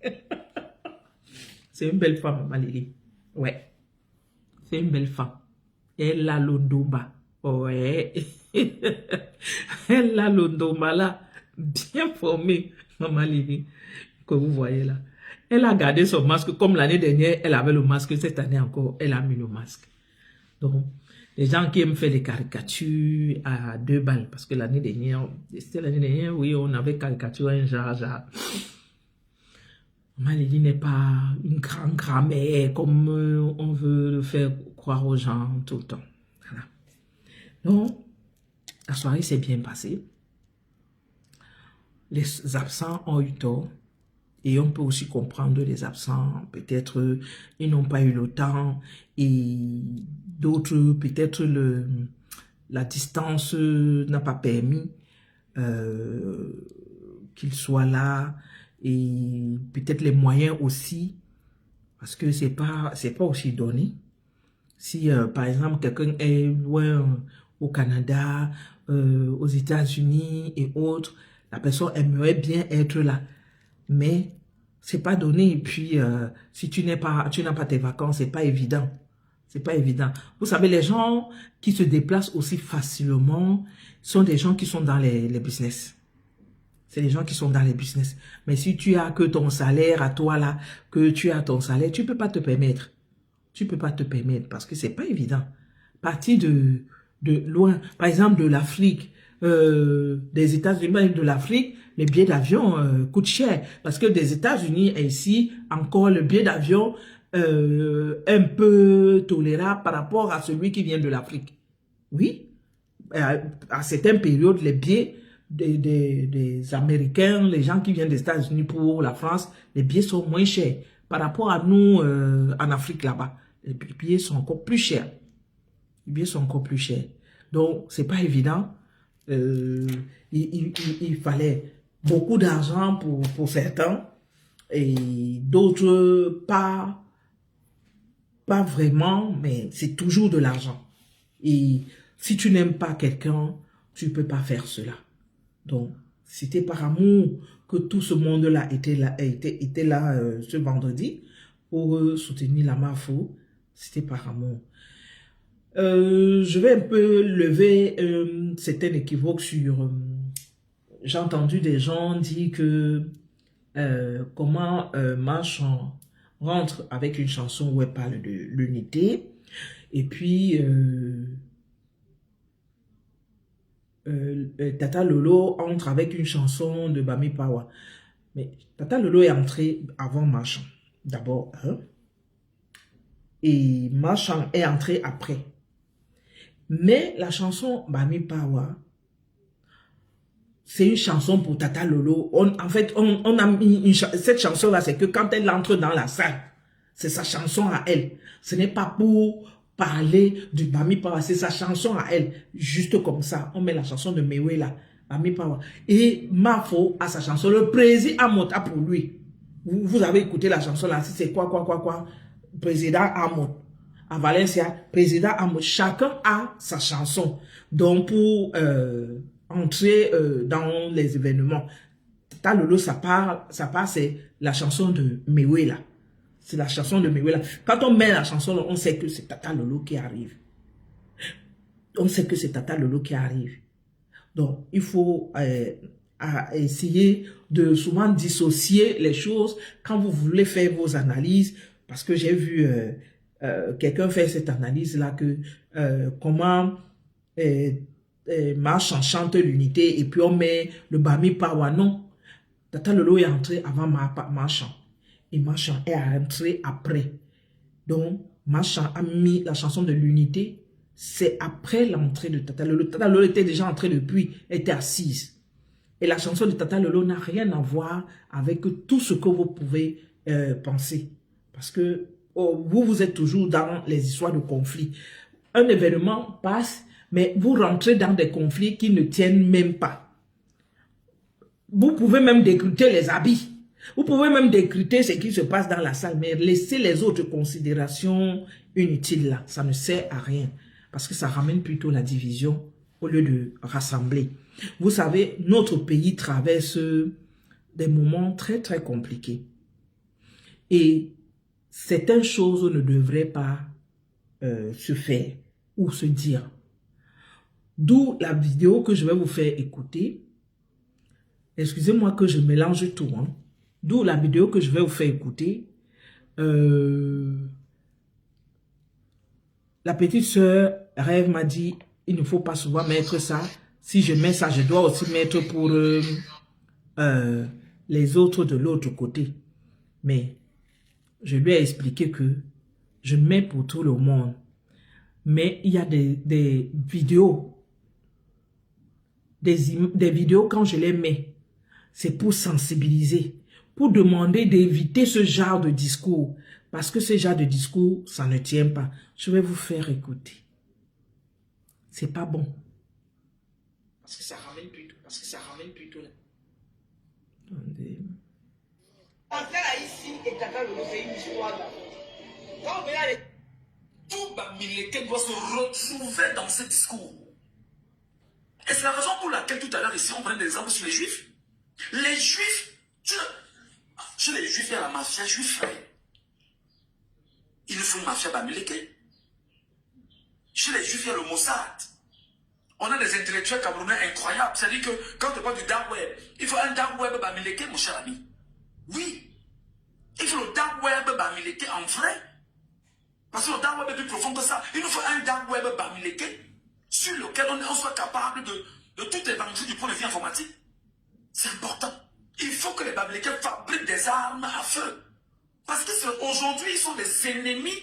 C'est une belle femme, Maman Lily. Ouais. C'est une belle femme. Elle a l'ondomba. Ouais. Elle a l'ondomba là. Bien formée, Maman Lily. Que vous voyez là. Elle a gardé son masque. Comme l'année dernière, elle avait le masque. Cette année encore, elle a mis le masque. Donc, les gens qui aiment faire des caricatures à 2 balles. Parce que l'année dernière, c'était l'année dernière, oui, on avait caricature un genre. Maman Lily n'est pas une grande grammaire comme on veut le faire croire aux gens tout le temps. Voilà. Donc, la soirée s'est bien passée. Les absents ont eu tort. Et on peut aussi comprendre les absents. Peut-être ils n'ont pas eu le temps. Et d'autres, peut-être la distance n'a pas permis qu'ils soient là. Et peut-être les moyens aussi, parce que c'est pas aussi donné. Si par exemple quelqu'un est loin au Canada, aux États-Unis et autres, la personne aimerait bien être là, mais c'est pas donné. Et puis si tu n'as pas tes vacances, c'est pas évident. C'est pas évident. Vous savez, les gens qui se déplacent aussi facilement sont des gens qui sont dans les business. C'est les gens qui sont dans les business. Mais si tu as que ton salaire à toi là, que tu as ton salaire, tu peux pas te permettre. Tu peux pas te permettre parce que c'est pas évident. Partir de loin, par exemple de l'Afrique, des États-Unis, de l'Afrique, les billets d'avion coûtent cher. Parce que des États-Unis et ici, encore le billet d'avion un peu tolérable par rapport à celui qui vient de l'Afrique. Oui, à certaines périodes, les billets des Américains, les gens qui viennent des États-Unis pour la France, les billets sont moins chers. Par rapport à nous, en Afrique là-bas, les billets sont encore plus chers. Les billets sont encore plus chers. Donc, c'est pas évident. Il fallait beaucoup d'argent pour certains et d'autres pas vraiment, mais c'est toujours de l'argent. Et si tu n'aimes pas quelqu'un, tu peux pas faire cela. Donc, c'était par amour que tout ce monde-là était là ce vendredi pour soutenir la Mafo. C'était par amour. Je vais un peu lever certaines équivoques sur... j'ai entendu des gens dire que comment Marchand rentre avec une chanson où elle parle de l'unité et puis Tata Lolo entre avec une chanson de Bami Pawa. Mais Tata Lolo est entrée avant Marchand d'abord, hein? Et Marchand est entré après. Mais la chanson Bami Pawa, c'est une chanson pour Tata Lolo. En fait, on a mis cette chanson-là, c'est que quand elle entre dans la salle, c'est sa chanson à elle. Ce n'est pas pour parler du Bami Pawa, c'est sa chanson à elle. Juste comme ça, on met la chanson de Mewe là, Bami Pawa. Et Mafo a sa chanson, le président Amot a pour lui. Vous avez écouté la chanson là, c'est quoi, président Amot. À Valencia, président Amot, chacun a sa chanson. Donc pour... entrer dans les événements. Tata Lolo, ça part, c'est la chanson de Mewe là. C'est la chanson de Mewe là. Quand on met la chanson là, on sait que c'est Tata Lolo qui arrive. On sait que c'est Tata Lolo qui arrive. Donc, il faut essayer de souvent dissocier les choses quand vous voulez faire vos analyses. Parce que j'ai vu quelqu'un faire cette analyse là que comment... Marchand chante l'unité et puis on met le Bami Pawa. Non, Tata Lolo est entré avant Marchand et Marchand est entré après. Donc Marchand a mis la chanson de l'unité, c'est après l'entrée de Tata Lolo. Tata Lolo était déjà entrée depuis, elle était assise. Et la chanson de Tata Lolo n'a rien à voir avec tout ce que vous pouvez penser. Parce que vous êtes toujours dans les histoires de conflits. Un événement passe, mais vous rentrez dans des conflits qui ne tiennent même pas. Vous pouvez même décrypter les habits. Vous pouvez même décrypter ce qui se passe dans la salle, mais laissez les autres considérations inutiles là. Ça ne sert à rien. Parce que ça ramène plutôt la division au lieu de rassembler. Vous savez, notre pays traverse des moments très très compliqués. Et certaines choses ne devraient pas se faire ou se dire. D'où la vidéo que je vais vous faire écouter. Excusez-moi que je mélange tout. Hein. D'où la vidéo que je vais vous faire écouter. La petite sœur Rêve m'a dit, il ne faut pas souvent mettre ça. Si je mets ça, je dois aussi mettre pour les autres de l'autre côté. Mais je lui ai expliqué que je mets pour tout le monde. Mais il y a des vidéos. Des vidéos, quand je les mets, c'est pour sensibiliser, pour demander d'éviter ce genre de discours. Parce que ce genre de discours, ça ne tient pas. Je vais vous faire écouter. C'est pas bon. Parce que ça ramène plutôt là. Attendez. Ici, et Tata Lolo fait une histoire. Quand on regarde tout Bamileke doit se retrouver dans ce discours. Et c'est la raison pour laquelle tout à l'heure ici, on prend des exemples sur les Juifs. Les Juifs, chez les Juifs, il y a la mafia juive. Il nous faut une mafia Bamileke. Chez les Juifs, il y a le Mossad. On a des intellectuels camerounais incroyables. C'est-à-dire que quand on parle du dark web, il faut un dark web Bamileke, mon cher ami. Oui. Il faut le dark web Bamileke en vrai. Parce que le dark web est plus profond que ça. Il nous faut un dark web Bamileke sur lequel on soit capable de tout évangéliser du point de vue informatique. C'est important. Il faut que les Bamilekais fabriquent des armes à feu. Parce qu'aujourd'hui, ils sont des ennemis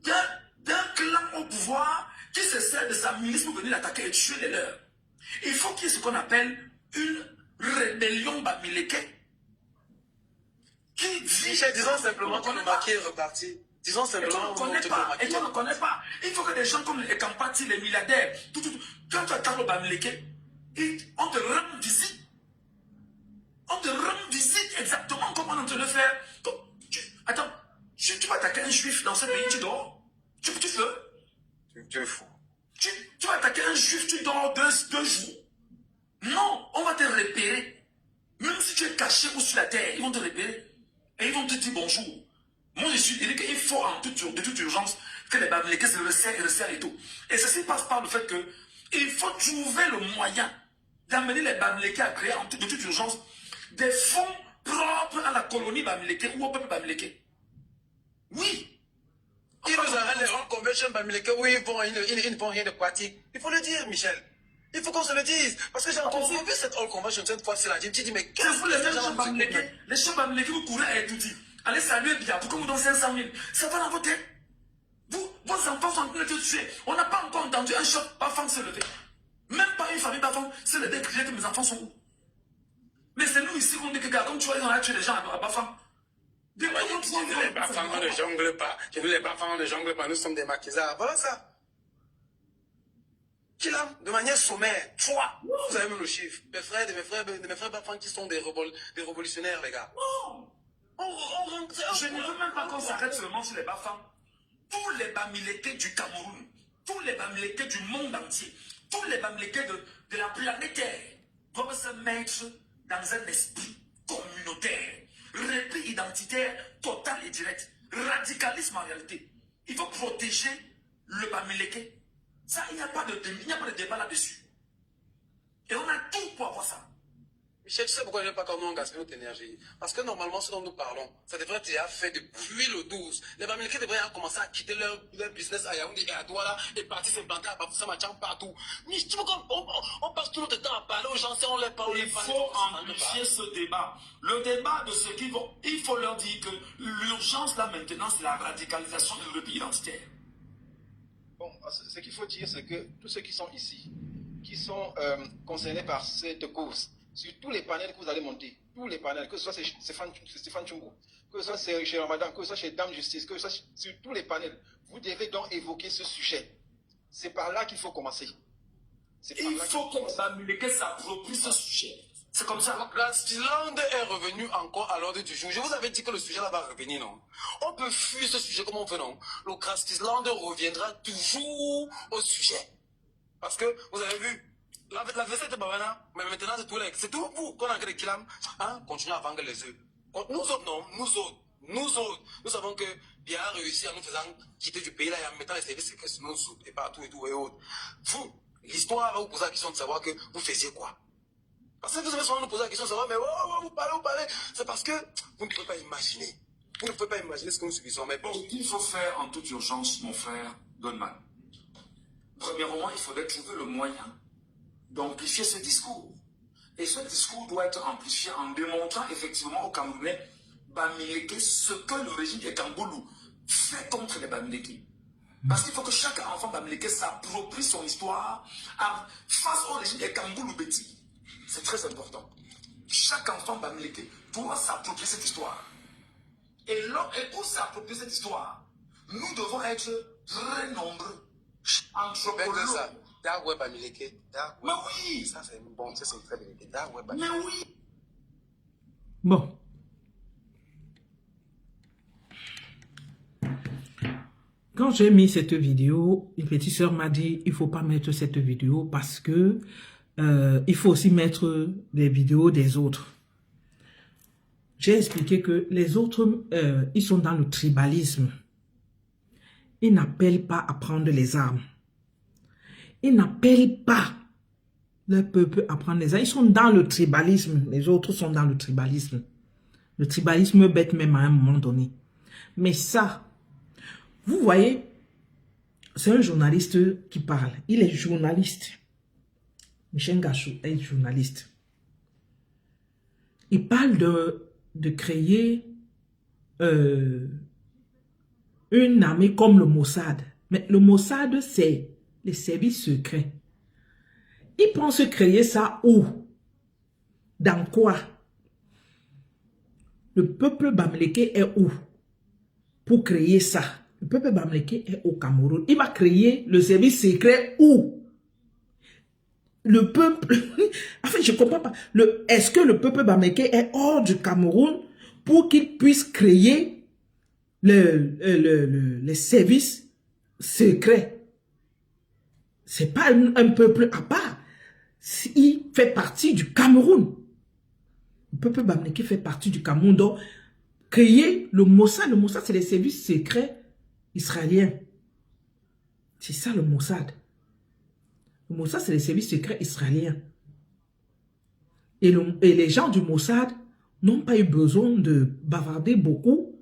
d'un clan au pouvoir qui se sert de sa milice pour venir l'attaquer et tuer les leurs. Il faut qu'il y ait ce qu'on appelle une rébellion bamileke qui dit... Michel, disons simplement que le maquis est reparti. Disons simplement qu'on ne connaît pas. Et qu'on ne connaît pas. Il faut que des gens comme les Kampati, les milliardaires, quand tu attends le bamileke, on te rend visite. On te rend visite exactement comme on est en train de le faire. Attends, tu vas attaquer un juif dans ce pays, tu dors. Tu peux. Tu es fou. Tu vas attaquer un juif, tu dors deux jours. Non, on va te repérer. Même si tu es caché ou sur la terre, ils vont te repérer. Et ils vont te dire bonjour. Moi, je suis dit qu'il faut de toute urgence que les bamilekés se resserrent et tout. Et ceci passe par le fait que il faut trouver le moyen d'amener les bamilekés à créer de toute urgence des fonds propres à la colonie bamileke ou au peuple bamileke. Oui. Ils nous arrêtent les Home Convention bamileke où ils ne font rien de pratique. Il faut le dire, Michel. Il faut qu'on se le dise. Parce que j'ai encore vu cette Home Convention cette fois-ci là. Je me dis, mais qu'est-ce que les gens bamileke, les gens bamileke, vous courez à tout dire. Allez saluer bien, pourquoi vous donnez 500 000? Ça va dans votre tête. Vos enfants sont en train de te tuer. On n'a pas encore entendu un choc Bafang se lever. Même pas une famille Bafang se lever et crier que mes enfants sont où. Mais c'est nous ici qu'on dit que, comme tu vois, ils ont tué les gens à Bafang. Les Bafang ne jonglent pas. Les Bafang ne jonglent pas. Nous sommes des maquisards. Voilà ça. Kilam, de manière sommaire, 3. Vous avez même le chiffre. Mes frères Bafang qui sont des révolutionnaires, les gars. Non. Je ne veux même pas qu'on s'arrête seulement sur les Bafang. Tous les bamilekés du Cameroun, tous les bamilekés du monde entier, tous les bamilekés de la planète Terre doivent se mettre dans un esprit communautaire, repli identitaire total et direct, radicalisme en réalité. Il faut protéger le bamileke. Ça, il n'y a pas de débat là-dessus. Et on a tout pour avoir ça. Michel, tu sais pourquoi je n'aime pas quand on gaspille notre énergie? Parce que normalement, ce dont nous parlons, ça devrait être déjà fait depuis le 12. Les Bamilekés devraient commencer à quitter leur business à Yaoundé et à Douala et partir s'implanter à Bafoussa Machang partout. Mais tu vois qu'on passe tout notre temps à parler aux gens, on les parle. Il faut amplifier ce débat. Le débat de ceux qui vont, il faut leur dire que l'urgence là maintenant, c'est la radicalisation de leur pays identitaire. Bon, ce qu'il faut dire, c'est que tous ceux qui sont ici, qui sont concernés par cette cause, sur tous les panels que vous allez monter, tous les panels, que ce soit Stéphane Tchumbo, que ce soit chez Ramadan, que ce soit chez Dame Justice, que ce soit sur tous les panels, vous devez donc évoquer ce sujet. C'est par là qu'il faut commencer. Il faut que les Bamilekés s'approprient ce sujet. C'est comme ça. Grassland est revenu encore à l'ordre du jour. Je vous avais dit que le sujet là va revenir, non? On peut fuir ce sujet comme on veut, non? Le Grassland reviendra toujours au sujet. Parce que, vous avez vu, la vaisselle de Babana, mais maintenant c'est tout vous qu'on a créé Kilam, hein, continuez à vendre les œufs. Nous autres, non, nous savons que Bien a réussi en nous faisant quitter du pays là et en mettant les services secrets sur nos sous et partout et tout et autres. Vous, l'histoire va vous poser la question de savoir que vous faisiez quoi. Parce que vous avez souvent nous poser la question de savoir, mais vous parlez. C'est parce que vous ne pouvez pas imaginer. Vous ne pouvez pas imaginer ce que nous subissons. Mais bon. Ce qu'il faut faire en toute urgence, mon frère Goldman. Premièrement, il faudrait trouver le moyen d'amplifier ce discours. Et ce discours doit être amplifié en démontrant effectivement aux Camerounais Bamileke ce que le régime de Kamboulou fait contre les Bamileke. Parce qu'il faut que chaque enfant Bamileke s'approprie son histoire face au régime de Kamboulou Beti. C'est très important. Chaque enfant Bamileke doit s'approprier cette histoire. Et pour s'approprier cette histoire, nous devons être très nombreux. Anthropologues. Mais oui. Ça c'est bon, ça c'est très bien. Mais oui. Bon. Quand j'ai mis cette vidéo, une petite sœur m'a dit il faut pas mettre cette vidéo parce que il faut aussi mettre les vidéos des autres. J'ai expliqué que les autres, ils sont dans le tribalisme. Ils n'appellent pas à prendre les armes. Ils n'appellent pas le peuple à prendre les armes. Ils sont dans le tribalisme. Les autres sont dans le tribalisme. Le tribalisme bête même à un moment donné. Mais ça, vous voyez, c'est un journaliste qui parle. Il est journaliste. Michel Gachou est journaliste. Il parle de créer une armée comme le Mossad. Mais le Mossad, c'est les services secrets. Ils pensent créer ça où? Dans quoi? Le peuple bamileke est où? Pour créer ça. Le peuple bamileke est au Cameroun. Il va créer le service secret où? Le peuple... En fait, je ne comprends pas. Est-ce que le peuple bamileke est hors du Cameroun pour qu'il puisse créer les services secrets? C'est pas un peuple à part. Il fait partie du Cameroun. Le peuple bamileke fait partie du Cameroun. Donc, créer le Mossad. Le Mossad, c'est les services secrets israéliens. C'est ça le Mossad. Le Mossad, c'est les services secrets israéliens. Et les gens du Mossad n'ont pas eu besoin de bavarder beaucoup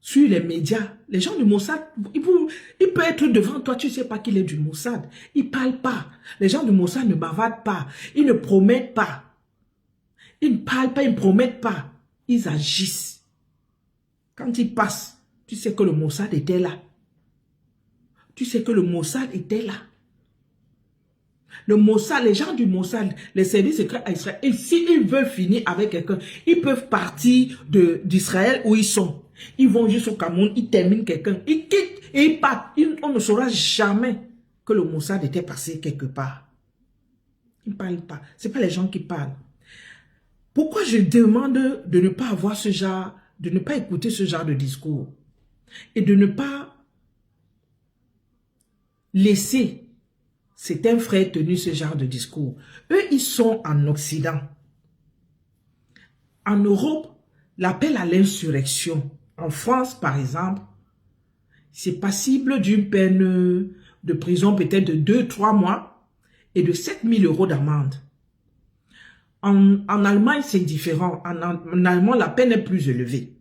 sur les médias. Les gens du Mossad, il peut être devant toi, tu ne sais pas qu'il est du Mossad. Ils ne parlent pas. Les gens du Mossad ne bavardent pas. Ils ne promettent pas. Ils ne parlent pas, ils ne promettent pas. Ils agissent. Quand ils passent, tu sais que le Mossad était là. Tu sais que le Mossad était là. Le Mossad, les gens du Mossad, les services secrets à Israël, et s'ils veulent finir avec quelqu'un, ils peuvent partir d'Israël où ils sont. Ils vont jusqu'au Cameroun, ils terminent quelqu'un, ils quittent et ils partent. On ne saura jamais que le Mossad était passé quelque part. Ils ne parlent pas. Ce n'est pas les gens qui parlent. Pourquoi je demande de ne pas avoir ce genre, de ne pas écouter ce genre de discours et de ne pas laisser certains frères tenir ce genre de discours? Eux, ils sont en Occident. En Europe, l'appel à l'insurrection, en France par exemple, c'est passible d'une peine de prison peut-être de 2-3 mois et de 7 000 € d'amende. En Allemagne, c'est différent. En Allemagne, la peine est plus élevée.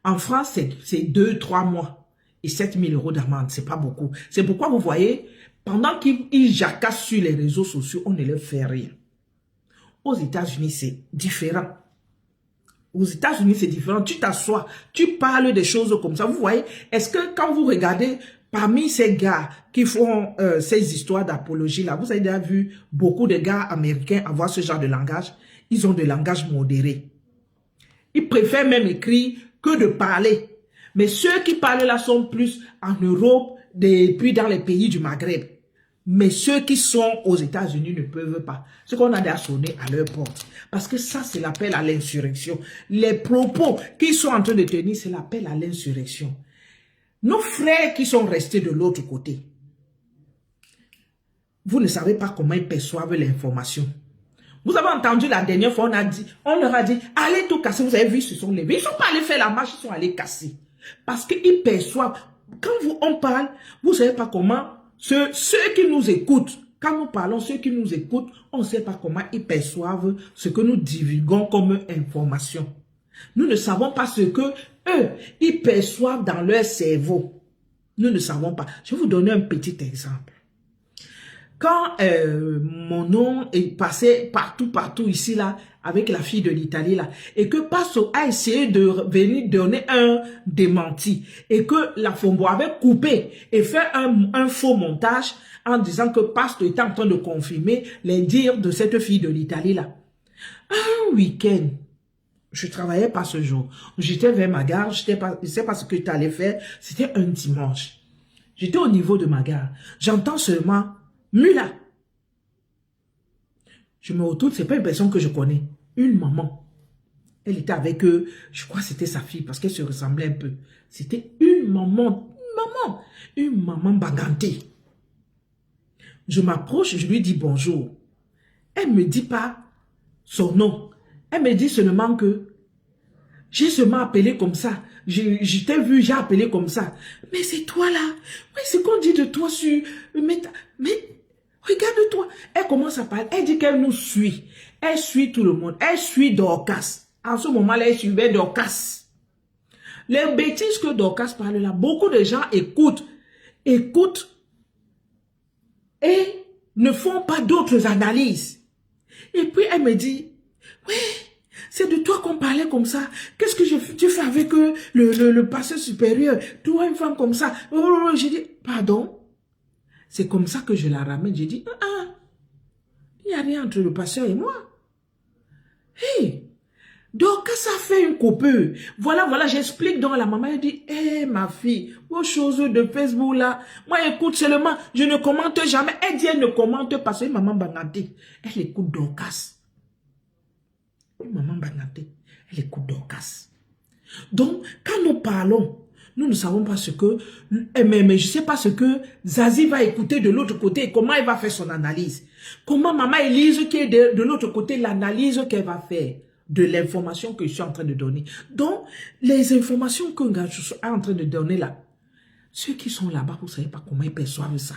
En France, c'est 2-3 mois et 7 000 € d'amende. C'est pas beaucoup. C'est pourquoi vous voyez, pendant qu'ils jacassent sur les réseaux sociaux, on ne leur fait rien. Aux États-Unis, c'est différent. Aux États-Unis, c'est différent. Tu t'assois, tu parles des choses comme ça. Vous voyez, est-ce que quand vous regardez parmi ces gars qui font ces histoires d'apologie là, vous avez déjà vu beaucoup de gars américains avoir ce genre de langage? Ils ont des langages modérés. Ils préfèrent même écrire que de parler. Mais ceux qui parlent là sont plus en Europe et puis dans les pays du Maghreb. Mais ceux qui sont aux États-Unis ne peuvent pas. Ce qu'on a déjà sonné à leur porte. Parce que ça, c'est l'appel à l'insurrection. Les propos qu'ils sont en train de tenir, c'est l'appel à l'insurrection. Nos frères qui sont restés de l'autre côté, vous ne savez pas comment ils perçoivent l'information. Vous avez entendu la dernière fois, on leur a dit, allez tout casser. Vous avez vu, ils se sont levés. Ils ne sont pas allés faire la marche, ils sont allés casser. Parce qu'ils perçoivent. Quand on parle, vous ne savez pas comment, ceux qui nous écoutent, quand nous parlons, ceux qui nous écoutent, on ne sait pas comment ils perçoivent ce que nous divulguons comme information. Nous ne savons pas ce que eux, ils perçoivent dans leur cerveau. Nous ne savons pas. Je vais vous donner un petit exemple. Quand mon nom est passé partout ici, là, avec la fille de l'Italie, là, et que Pasto a essayé de venir donner un démenti, et que la Fombo avait coupé et fait un faux montage en disant que Pasto était en train de confirmer les dires de cette fille de l'Italie, là. Un week-end, je travaillais pas ce jour. J'étais vers ma gare, je ne sais pas ce que tu allais faire, c'était un dimanche. J'étais au niveau de ma gare. J'entends seulement Mula. Je me retourne, c'est pas une personne que je connais. Une maman. Elle était avec eux, je crois que c'était sa fille parce qu'elle se ressemblait un peu. C'était une maman, une maman bagantée. Je m'approche, je lui dis bonjour. Elle ne me dit pas son nom. Elle me dit seulement que j'ai seulement appelé comme ça. Je t'ai vu, j'ai appelé comme ça. Mais c'est toi là. Oui, c'est qu'on dit de toi sur... Mais regarde-toi. Elle commence à parler. Elle dit qu'elle nous suit. Elle suit tout le monde. Elle suit Dorcas. En ce moment-là, elle suivait Dorcas. Les bêtises que Dorcas parle là, beaucoup de gens écoutent et ne font pas d'autres analyses. Et puis elle me dit, oui, c'est de toi qu'on parlait comme ça. Qu'est-ce que tu fais avec le pasteur supérieur? Toi, une femme comme ça. J'ai dit, pardon? C'est comme ça que je la ramène. J'ai dit, il n'y a rien entre le pasteur et moi. Hey, donc ça fait une coupure. Voilà, j'explique. Donc la maman elle dit, hé ma fille, vos choses de Facebook là, moi écoute seulement, je ne commente jamais. Elle dit, elle ne commente pas, c'est maman Bangaté. Elle écoute Dorcas. Maman Bangaté, elle écoute Dorcas. Donc, quand nous parlons, nous ne savons pas ce que, mais je ne sais pas ce que Zazie va écouter de l'autre côté, comment elle va faire son analyse. Comment maman Elise qui est de l'autre côté, l'analyse qu'elle va faire de l'information que je suis en train de donner. Donc, les informations que je suis en train de donner là, ceux qui sont là-bas, vous ne savez pas comment ils perçoivent ça.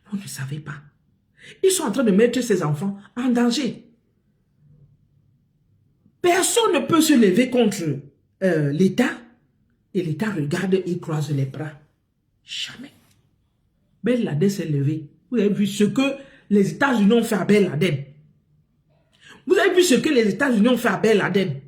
Vous ne savez pas. Ils sont en train de mettre ces enfants en danger. Personne ne peut se lever contre l'État et l'État regarde et croise les bras. Jamais. Ben Laden s'est levé. Vous avez vu ce que les États-Unis ont fait à Ben Laden. Vous avez vu ce que les États-Unis ont fait à Ben Laden.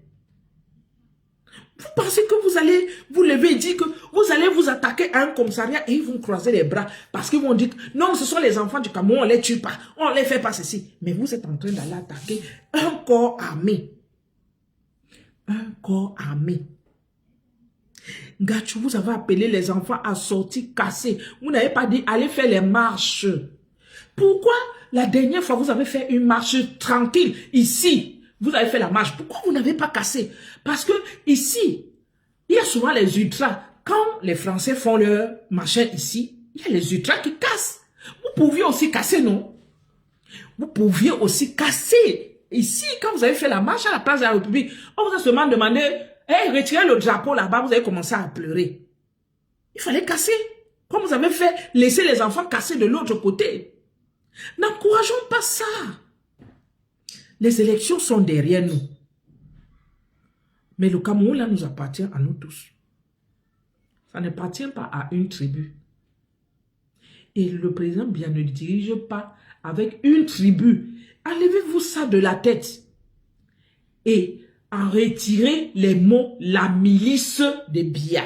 Vous pensez que vous allez vous lever et dire que vous allez vous attaquer à un commissariat et ils vont croiser les bras parce qu'ils vont dire que non, ce sont les enfants du Cameroun, on ne les tue pas, on ne les fait pas ceci. Mais vous êtes en train d'aller attaquer un corps armé. Un corps armé. Gachou, vous avez appelé les enfants à sortir cassés. Vous n'avez pas dit allez faire les marches. Pourquoi la dernière fois vous avez fait une marche tranquille ici? Vous avez fait la marche. Pourquoi vous n'avez pas cassé? Parce que ici, il y a souvent les ultras. Quand les Français font leur machin ici, il y a les ultras qui cassent. Vous pouviez aussi casser, non? Vous pouviez aussi casser. Ici, quand vous avez fait la marche à la place de la République, on vous a seulement demandé, hey, retirez le drapeau là-bas, vous avez commencé à pleurer. Il fallait casser. Comme vous avez fait, laisser les enfants casser de l'autre côté. N'encourageons pas ça. Les élections sont derrière nous. Mais le Cameroun, là, nous appartient à nous tous. Ça n'appartient pas à une tribu. Et le président bien ne dirige pas avec une tribu. Enlevez-vous ça de la tête. Et en retirez les mots la milice de Biya.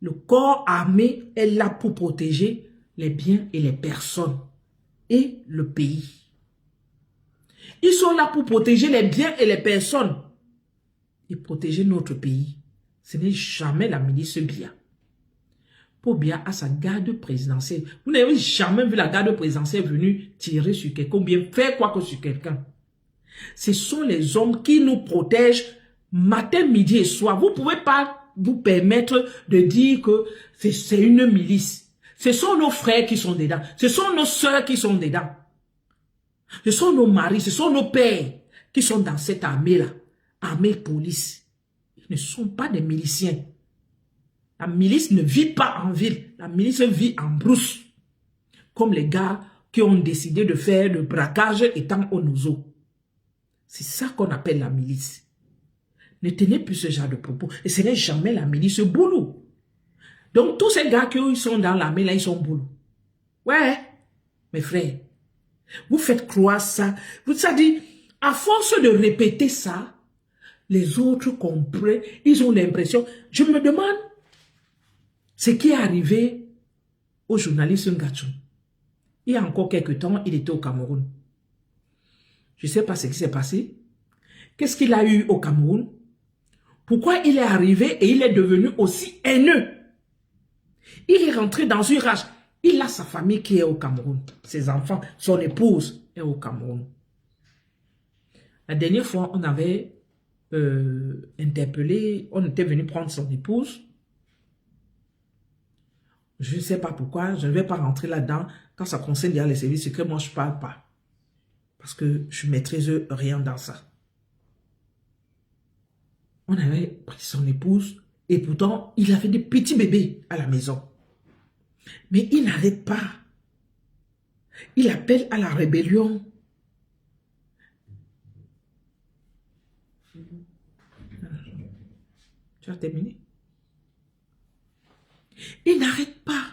Le corps armé est là pour protéger les biens et les personnes et le pays. Ils sont là pour protéger les biens et les personnes et protéger notre pays. Ce n'est jamais la milice Biya. Pour Biya à sa garde présidentielle. Vous n'avez jamais vu la garde présidentielle venir tirer sur quelqu'un ou bien faire quoi que sur quelqu'un. Ce sont les hommes qui nous protègent matin, midi et soir. Vous ne pouvez pas vous permettre de dire que c'est une milice. Ce sont nos frères qui sont dedans. Ce sont nos soeurs qui sont dedans. Ce sont nos maris, ce sont nos pères qui sont dans cette armée-là. Armée police. Ils ne sont pas des miliciens. La milice ne vit pas en ville. La milice vit en brousse. Comme les gars qui ont décidé de faire le braquage étant au Nozo. C'est ça qu'on appelle la milice. Ne tenez plus ce genre de propos. Et ce n'est jamais la milice boulot. Donc tous ces gars qui sont dans l'armée là, ils sont boulot. Ouais, mes frères. Vous faites croire ça. Vous savez, à force de répéter ça, les autres comprennent. Ils ont l'impression. Je me demande ce qui est arrivé au journaliste Ngachou. Il y a encore quelques temps, il était au Cameroun. Je ne sais pas ce qui s'est passé. Qu'est-ce qu'il a eu au Cameroun? Pourquoi il est arrivé et il est devenu aussi haineux? Il est rentré dans une rage. Il a sa famille qui est au Cameroun. Ses enfants, son épouse est au Cameroun. La dernière fois, on avait interpellé, on était venu prendre son épouse. Je ne sais pas pourquoi, je ne vais pas rentrer là-dedans. Quand ça concerne les services secrets, moi je ne parle pas. Parce que je ne maîtrise rien dans ça. On avait pris son épouse et pourtant, il avait des petits bébés à la maison. Mais il n'arrête pas. Il appelle à la rébellion. Tu as terminé? Il n'arrête pas.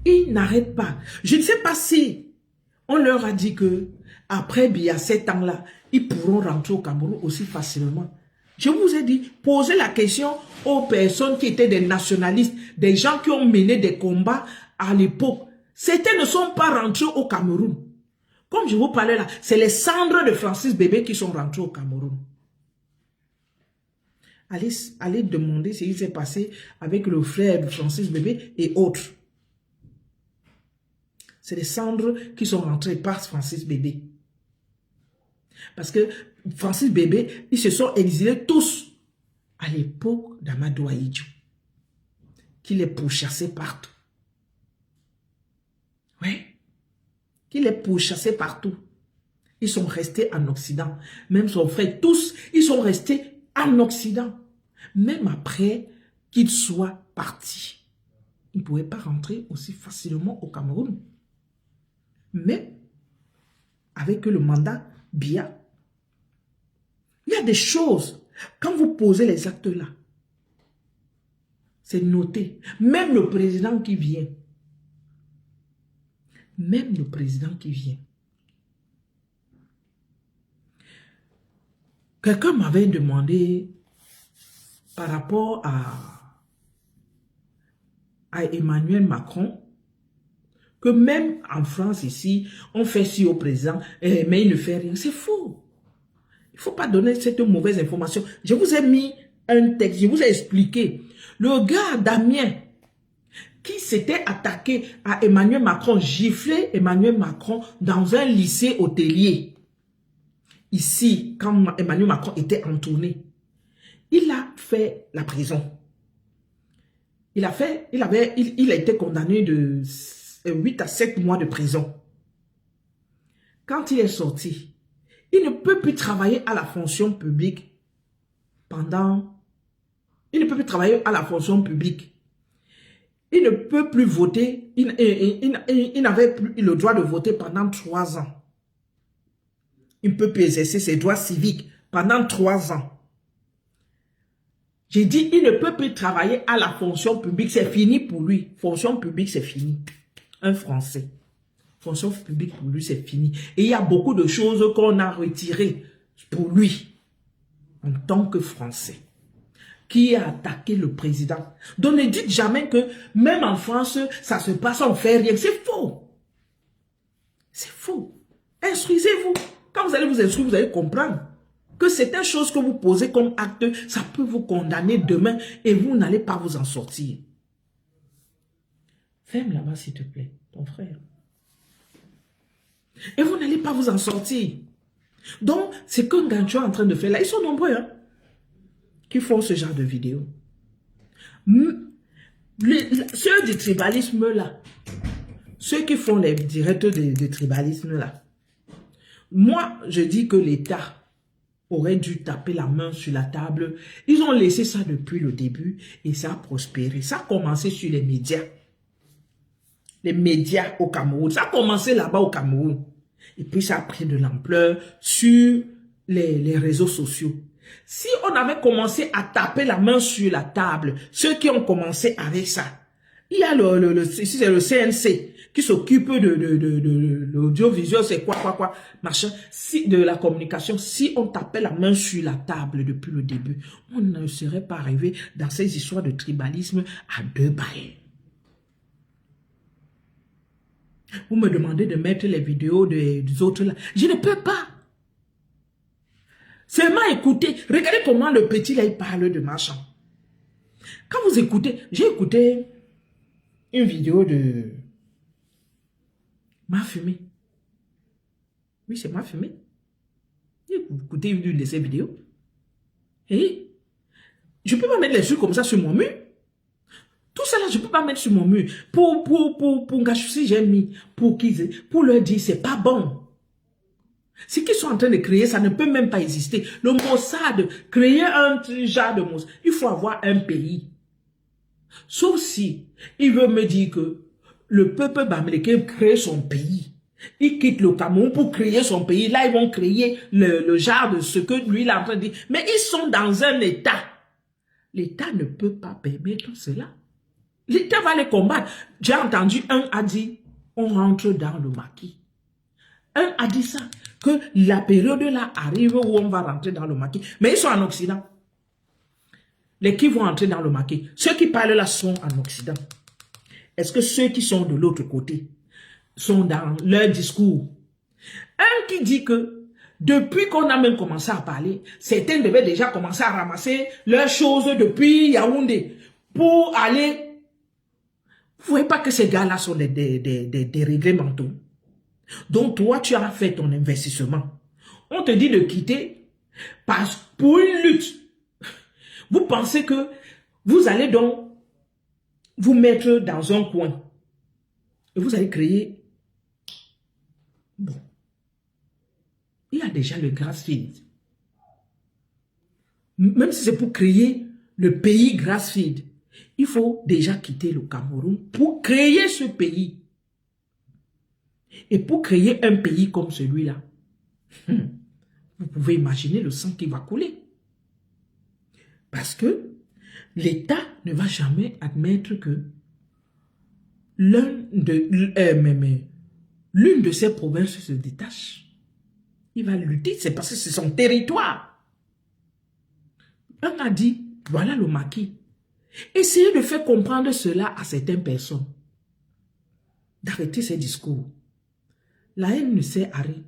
Il n'arrête pas. Je ne sais pas si on leur a dit que après Biya, 7 ans-là, ils pourront rentrer au Cameroun aussi facilement. Je vous ai dit, posez la question aux personnes qui étaient des nationalistes, des gens qui ont mené des combats à l'époque. Certains ne sont pas rentrés au Cameroun. Comme je vous parlais là, c'est les cendres de Francis Bébé qui sont rentrées au Cameroun. Allez demander ce qui s'est passé avec le frère de Francis Bébé et autres. C'est les cendres qui sont rentrées par Francis Bébé. Parce que Francis Bébé, ils se sont exilés tous à l'époque d'Amadou Ahidjo, qui les pourchassait partout. Oui, qui les pourchassait partout. Ils sont restés en Occident. Même son frère, tous, ils sont restés en Occident. Même après qu'ils soient partis. Ils ne pouvaient pas rentrer aussi facilement au Cameroun. Mais, avec le mandat Biya, il y a des choses, quand vous posez les actes là, c'est noté. Même le président qui vient, quelqu'un m'avait demandé par rapport à Emmanuel Macron, que même en France ici, on fait ci au président, mais il ne fait rien. C'est faux. Il ne faut pas donner cette mauvaise information. Je vous ai mis un texte, je vous ai expliqué. Le gars Damien, qui s'était attaqué à Emmanuel Macron, giflé Emmanuel Macron dans un lycée hôtelier. Ici, quand Emmanuel Macron était en tournée, il a fait la prison. Il a été condamné de 8 à 7 mois de prison. Quand il est sorti, il ne peut plus travailler à la fonction publique Il ne peut plus travailler à la fonction publique. Il ne peut plus voter. Il n'avait plus le droit de voter pendant 3 ans. Il ne peut plus exercer ses droits civiques pendant 3 ans. J'ai dit, il ne peut plus travailler à la fonction publique. C'est fini pour lui. Fonction publique, c'est fini. Un Français. Fonction publique, pour lui, c'est fini. Et il y a beaucoup de choses qu'on a retirées pour lui, en tant que Français, qui a attaqué le président. Donc ne dites jamais que même en France, ça se passe, on ne fait rien. C'est faux. C'est faux. Instruisez-vous. Quand vous allez vous instruire, vous allez comprendre que certaines choses que vous posez comme acte, ça peut vous condamner demain et vous n'allez pas vous en sortir. Ferme là-bas, s'il te plaît, ton frère. Et vous n'allez pas vous en sortir. Donc, c'est que Ngancho est en train de faire là. Ils sont nombreux, hein, qui font ce genre de vidéos. Ceux du tribalisme là, ceux qui font les directs de tribalisme là, moi, je dis que l'État aurait dû taper la main sur la table. Ils ont laissé ça depuis le début et ça a prospéré. Ça a commencé sur les médias. Les médias au Cameroun. Ça a commencé là-bas au Cameroun. Et puis ça a pris de l'ampleur sur les réseaux sociaux. Si on avait commencé à taper la main sur la table, ceux qui ont commencé avec ça, il y a le CNC qui s'occupe de l'audiovisuel, c'est quoi, machin, de la communication. Si on tapait la main sur la table depuis le début, on ne serait pas arrivé dans ces histoires de tribalisme à 2 balles. Vous me demandez de mettre les vidéos des autres là. Je ne peux pas. Seulement écoutez. Regardez comment le petit là, il parle de machin. Quand vous écoutez, j'ai écouté une vidéo de Mafumé. Oui, c'est Mafumé. J'ai écouté une de ces vidéos. Et je ne peux pas mettre les trucs comme ça sur mon mur. Tout ça là, je ne peux pas mettre sur mon mur. Pour Ngachousi, j'ai mis. Pour leur dire, c'est pas bon. Ce qu'ils sont en train de créer, ça ne peut même pas exister. Le Mossad, créer un genre de Mossad, il faut avoir un pays. Sauf si il veut me dire que le peuple bamileke crée son pays. Il quitte le Cameroun pour créer son pays. Là, ils vont créer le genre de ce que lui, il est en train de dire. Mais ils sont dans un État. L'État ne peut pas permettre cela. L'État va les combattre. J'ai entendu, un a dit, on rentre dans le maquis. Un a dit ça, que la période là arrive où on va rentrer dans le maquis. Mais ils sont en Occident. Les qui vont entrer dans le maquis, ceux qui parlent là sont en Occident. Est-ce que ceux qui sont de l'autre côté sont dans leur discours? Un qui dit que depuis qu'on a même commencé à parler, certains devaient déjà commencer à ramasser leurs choses depuis Yaoundé pour aller. Vous voyez pas que ces gars-là sont des réglés mentaux. Donc toi, tu as fait ton investissement. On te dit de quitter pour une lutte. Vous pensez que vous allez donc vous mettre dans un coin et vous allez créer. Bon. Il y a déjà le grass-feed. Même si c'est pour créer le pays grass-feed, il faut déjà quitter le Cameroun pour créer ce pays. Et pour créer un pays comme celui-là, vous pouvez imaginer le sang qui va couler. Parce que l'État ne va jamais admettre que l'une de ses provinces se détache. Il va lutter, c'est parce que c'est son territoire. Un a dit, voilà le maquis. Essayez de faire comprendre cela à certaines personnes. D'arrêter ces discours. La haine ne sert à rien.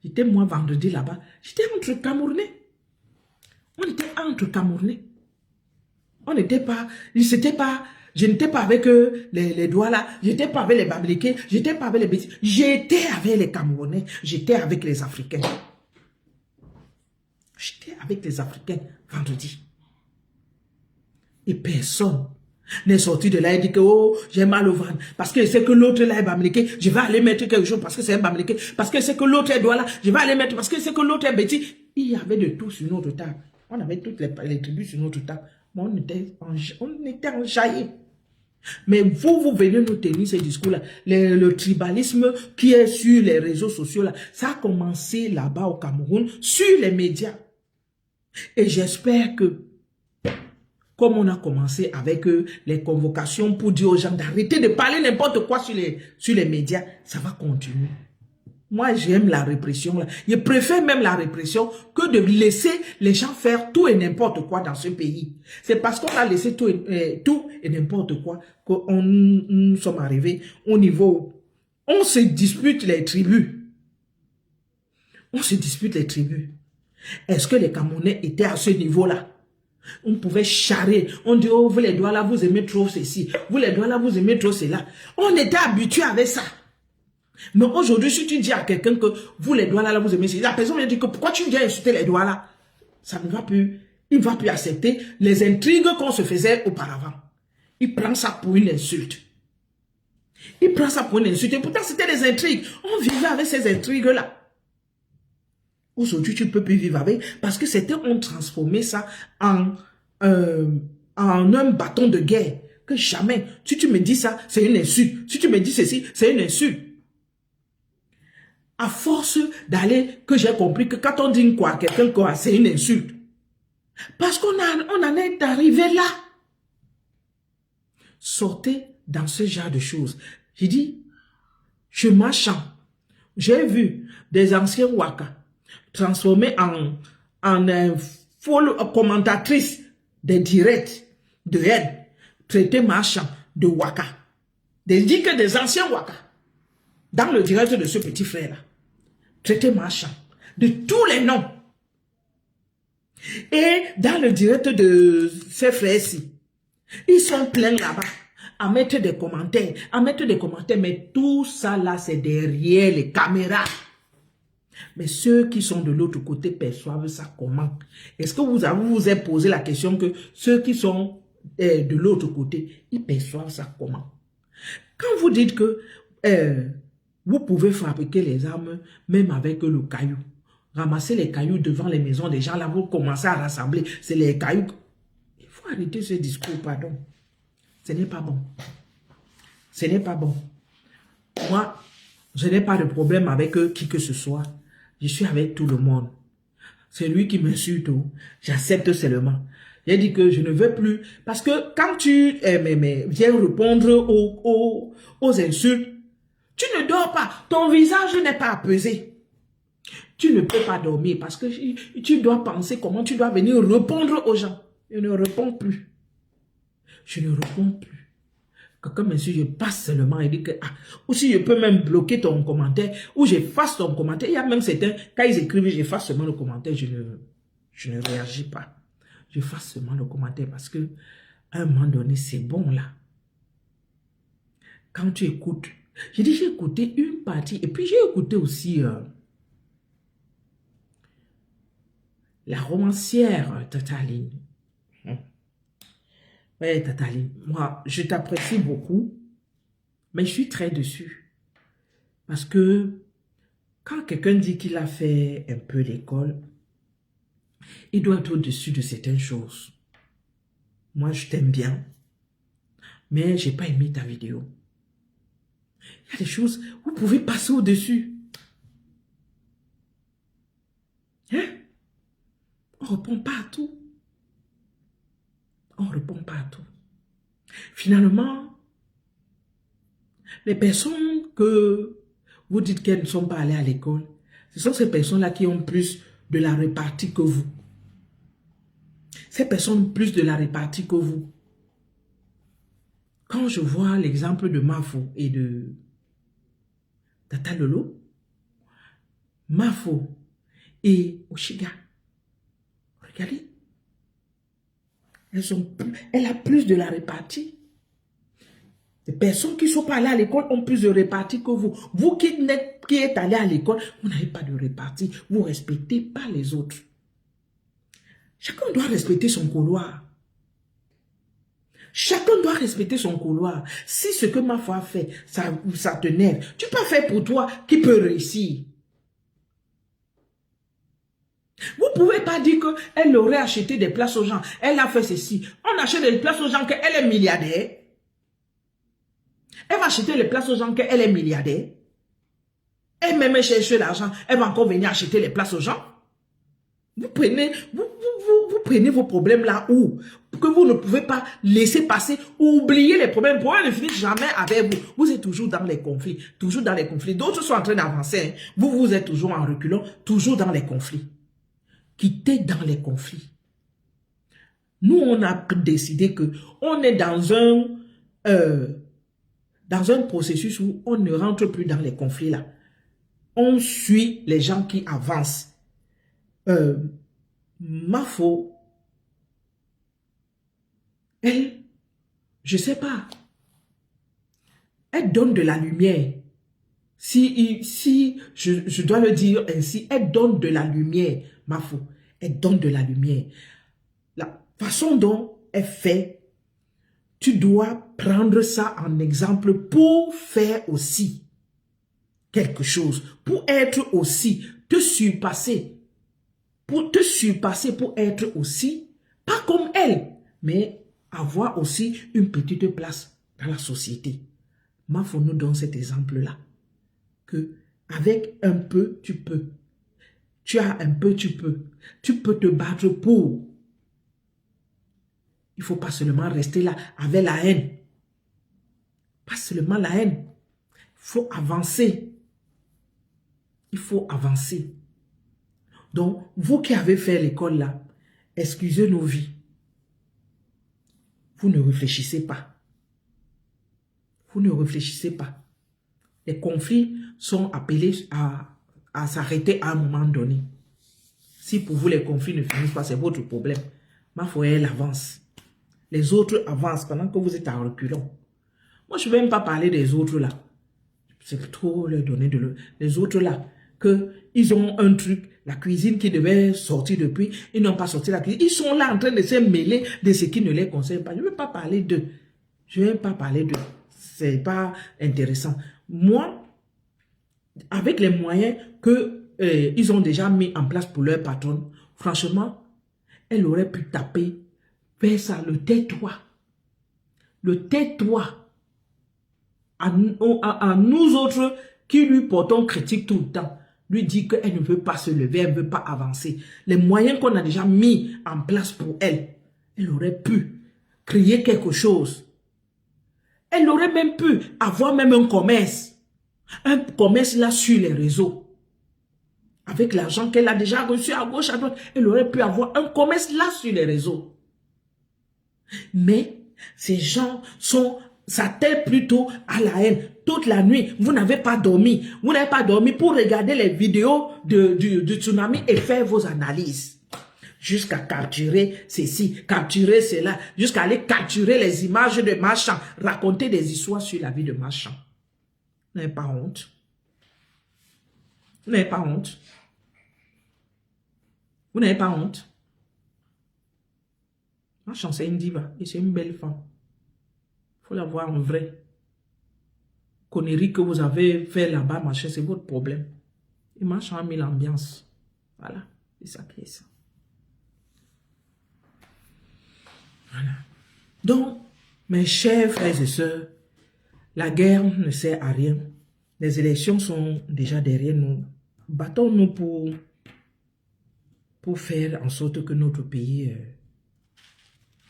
J'étais moi vendredi là-bas. J'étais entre Camerounais. On était entre Camerounais. On n'était pas, je n'étais pas avec les doigts là, j'étais pas avec les Bamileke, j'étais pas avec les bêtises, j'étais avec les Camerounais, j'étais avec les Africains. J'étais avec les Africains vendredi. Et personne n'est sorti de là et dit que oh, j'ai mal au ventre. Parce que c'est que l'autre là est Bamileke, je vais aller mettre quelque chose parce que c'est un Bamileke. Parce que c'est que l'autre est doigt là, je vais aller mettre parce que c'est que l'autre est bêtise. Il y avait de tout sur notre table. On avait toutes les tribus sur notre table. Mais on était enjaillés. Mais vous venez nous tenir ces discours-là. Le tribalisme qui est sur les réseaux sociaux, là, ça a commencé là-bas au Cameroun, sur les médias. Et j'espère que, comme on a commencé avec les convocations pour dire aux gens d'arrêter de parler n'importe quoi sur les médias, ça va continuer. Moi, j'aime la répression. Là. Je préfère même la répression que de laisser les gens faire tout et n'importe quoi dans ce pays. C'est parce qu'on a laissé tout et n'importe quoi que nous sommes arrivés au niveau. On se dispute les tribus. On se dispute les tribus. Est-ce que les Camerounais étaient à ce niveau-là? On pouvait charrer. On dit, oh, vous les doigts là, vous aimez trop ceci. Vous les doigts là, vous aimez trop cela. On était habitués avec ça. Mais aujourd'hui, si tu dis à quelqu'un que vous les doigts là, vous aimez ceci, la personne va dire que pourquoi tu viens insulter les doigts là? Ça ne va plus. Il ne va plus accepter les intrigues qu'on se faisait auparavant. Il prend ça pour une insulte. Il prend ça pour une insulte. Et pourtant, c'était des intrigues. On vivait avec ces intrigues-là. Aujourd'hui, tu ne peux plus vivre avec parce que certains ont transformé ça en un bâton de guerre. Que jamais, si tu me dis ça, c'est une insulte. Si tu me dis ceci, c'est une insulte. À force d'aller, que j'ai compris que quand on dit quoi à quelqu'un, quoi, c'est une insulte. Parce qu'on en est arrivé là. Sortez dans ce genre de choses. J'ai dit, je marchant, j'ai vu des anciens Waka transformés en folle commentatrice des directs de haine, traité marchand de Waka. Dit que des anciens Waka, dans le direct de ce petit frère-là, traité marchand, de tous les noms. Et dans le direct de ces frères-ci, ils sont pleins là-bas à mettre des commentaires, mais tout ça là, c'est derrière les caméras. Mais ceux qui sont de l'autre côté perçoivent ça comment? Est-ce que vous vous êtes posé la question que ceux qui sont de l'autre côté, ils perçoivent ça comment? Quand vous dites que vous pouvez fabriquer les armes même avec le caillou, ramasser les cailloux devant les maisons des gens, là vous commencez à rassembler, c'est les cailloux. Il faut arrêter ce discours, pardon. Ce n'est pas bon. Ce n'est pas bon. Moi, je n'ai pas de problème avec qui que ce soit. Je suis avec tout le monde. C'est lui qui m'insulte, j'accepte seulement. J'ai dit que je ne veux plus. Parce que quand tu viens répondre aux insultes, tu ne dors pas. Ton visage n'est pas apaisé. Tu ne peux pas dormir parce que tu dois penser comment tu dois venir répondre aux gens. Je ne réponds plus. Je ne réponds plus. Quelqu'un m'insulte, je passe seulement et dit que, ah, ou si je peux même bloquer ton commentaire, ou j'efface ton commentaire. Il y a même certains, quand ils écrivent, j'efface seulement le commentaire, je ne réagis pas. J'efface seulement le commentaire parce que, à un moment donné, c'est bon là. Quand tu écoutes, j'ai dit, j'ai écouté une partie, et puis j'ai écouté aussi la romancière Tataline. Ouais, Tataline, moi, je t'apprécie beaucoup, mais je suis très dessus. Parce que quand quelqu'un dit qu'il a fait un peu d'école, il doit être au-dessus de certaines choses. Moi, je t'aime bien, mais je n'ai pas aimé ta vidéo. Il y a des choses, vous pouvez passer au-dessus. Hein? On ne répond pas à tout. On ne répond pas à tout. Finalement, les personnes que vous dites qu'elles ne sont pas allées à l'école, ce sont ces personnes-là qui ont plus de la répartie que vous. Ces personnes ont plus de la répartie que vous. Quand je vois l'exemple de Mafo et de Tata Lolo, Mafo et Oshiga, regardez, elle a plus de la répartie. Les personnes qui ne sont pas allées à l'école ont plus de répartie que vous. Vous qui êtes allé à l'école, vous n'avez pas de répartie. Vous ne respectez pas les autres. Chacun doit respecter son couloir. Chacun doit respecter son couloir. Si ce que ma foi a fait, ça te nerve, tu peux faire pour toi qui peut réussir. Vous ne pouvez pas dire qu'elle aurait acheté des places aux gens. Elle a fait ceci. On achète des places aux gens qu'elle est milliardaire. Elle va acheter les places aux gens qu'elle est milliardaire. Elle même cherche l'argent. Elle va encore venir acheter les places aux gens. Vous prenez vos problèmes là où que vous ne pouvez pas laisser passer ou oublier les problèmes. Les problèmes ne finissent jamais avec vous. Vous êtes toujours dans les conflits. Toujours dans les conflits. D'autres sont en train d'avancer. Hein. Vous êtes toujours en reculant. Toujours dans les conflits. Quittez dans les conflits. Nous, on a décidé que on est dans un processus où on ne rentre plus dans les conflits là. On suit les gens qui avancent. Mafo, elle, je sais pas, elle donne de la lumière. Si je dois le dire ainsi, elle donne de la lumière, Mafo. Elle donne de la lumière. La façon dont elle fait, tu dois prendre ça en exemple pour faire aussi quelque chose, pour être aussi, te surpasser. Pour te surpasser, pour être aussi, pas comme elle, mais avoir aussi une petite place dans la société. Mafo nous donne cet exemple-là. Que avec un peu, tu peux. Tu as un peu, tu peux. Tu peux te battre pour. Il ne faut pas seulement rester là avec la haine. Pas seulement la haine. Il faut avancer. Il faut avancer. Donc, vous qui avez fait l'école là, excusez nos vies. Vous ne réfléchissez pas. Vous ne réfléchissez pas. Les conflits sont appelés à s'arrêter à un moment donné. Si pour vous les conflits ne finissent pas, c'est votre problème. Ma foi, elle avance. Les autres avancent pendant que vous êtes en reculant. Moi, je ne vais même pas parler des autres là. C'est trop leur donner de l'eau. Les autres là, qu'ils ont un truc, la cuisine qui devait sortir depuis, ils n'ont pas sorti la cuisine. Ils sont là en train de se mêler de ce qui ne les concerne pas. Je ne vais pas parler d'eux. Je ne vais pas parler d'eux. Ce n'est pas intéressant. Moi, avec les moyens qu'ils ont déjà mis en place pour leur patronne, franchement, elle aurait pu taper vers ça, le tais-toi. Le tais-toi. À nous autres qui lui portons critique tout le temps, lui dit qu'elle ne veut pas se lever, elle ne veut pas avancer. Les moyens qu'on a déjà mis en place pour elle, elle aurait pu créer quelque chose. Elle aurait même pu avoir même un commerce. Un commerce là sur les réseaux. Avec l'argent qu'elle a déjà reçu à gauche, à droite, elle aurait pu avoir un commerce là sur les réseaux. Mais ces gens sont s'attelle plutôt à la haine. Toute la nuit, vous n'avez pas dormi. Vous n'avez pas dormi pour regarder les vidéos du tsunami et faire vos analyses. Jusqu'à capturer ceci, capturer cela, jusqu'à aller capturer les images de marchands, raconter des histoires sur la vie de marchands. Vous n'avez pas honte. Vous n'avez pas honte. Vous n'avez pas honte. Marchand, c'est une diva et c'est une belle femme. Il faut la voir en vrai. Conneries que vous avez fait là-bas, machin, c'est votre problème. Et Marchand a mis l'ambiance. Voilà, c'est ça qui est ça. Voilà. Donc, mes chers frères et sœurs, la guerre ne sert à rien. Les élections sont déjà derrière nous. Battons-nous pour faire en sorte que notre pays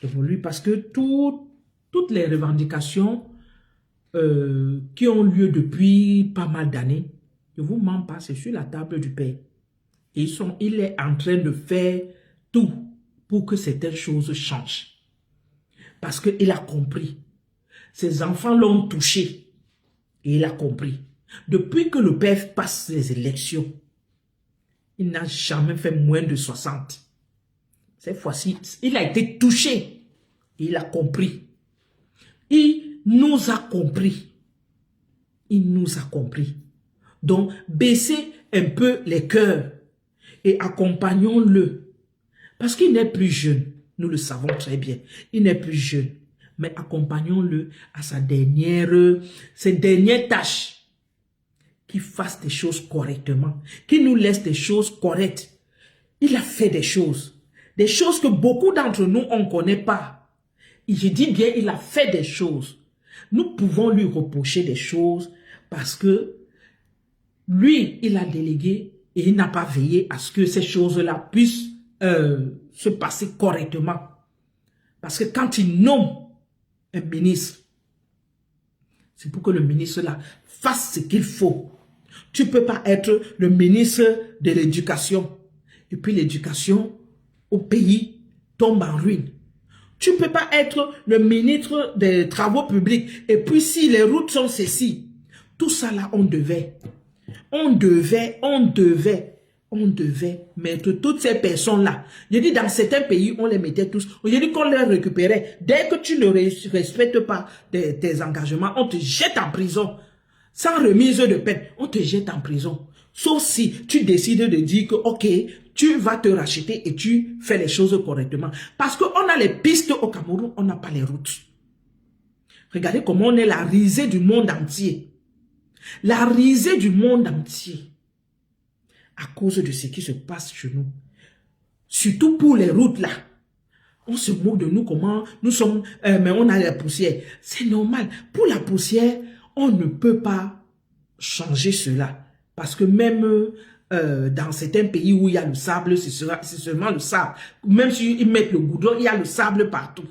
évolue. Parce que toutes les revendications qui ont lieu depuis pas mal d'années, je ne vous mens pas, c'est sur la table du père. Et il est en train de faire tout pour que certaines choses changent. Parce qu'il a compris. Ses enfants l'ont touché. Et il a compris. Depuis que le père passe les élections, il n'a jamais fait moins de 60. Cette fois-ci, il a été touché. Et il a compris. Il nous a compris. Il nous a compris. Donc, baissez un peu les cœurs et accompagnons-le. Parce qu'il n'est plus jeune. Nous le savons très bien. Il n'est plus jeune. Mais accompagnons-le à ses dernières tâches. Qu'il fasse des choses correctement. Qu'il nous laisse des choses correctes. Il a fait des choses. Des choses que beaucoup d'entre nous, on ne connaît pas. Et je dis bien, il a fait des choses. Nous pouvons lui reprocher des choses parce que lui, il a délégué et il n'a pas veillé à ce que ces choses-là puissent se passer correctement. Parce que quand il nomme un ministre, c'est pour que le ministre-là fasse ce qu'il faut. Tu ne peux pas être le ministre de l'éducation. Et puis l'éducation au pays tombe en ruine. Tu ne peux pas être le ministre des travaux publics. Et puis si les routes sont ceci, tout ça là, on devait mettre toutes ces personnes-là. Je dis dans certains pays, on les mettait tous. Je dis qu'on les récupérait. Dès que tu ne respectes pas tes engagements, on te jette en prison. Sans remise de peine, on te jette en prison. Sauf si tu décides de dire que, ok, tu vas te racheter et tu fais les choses correctement. Parce qu'on a les pistes au Cameroun, on n'a pas les routes. Regardez comment on est la risée du monde entier. La risée du monde entier. À cause de ce qui se passe chez nous. Surtout pour les routes là. On se moque de nous comment nous sommes, mais on a la poussière. C'est normal. Pour la poussière, on ne peut pas changer cela. Parce que même dans certains pays où il y a le sable, c'est seulement le sable. Même si ils mettent le goudron, il y a le sable partout.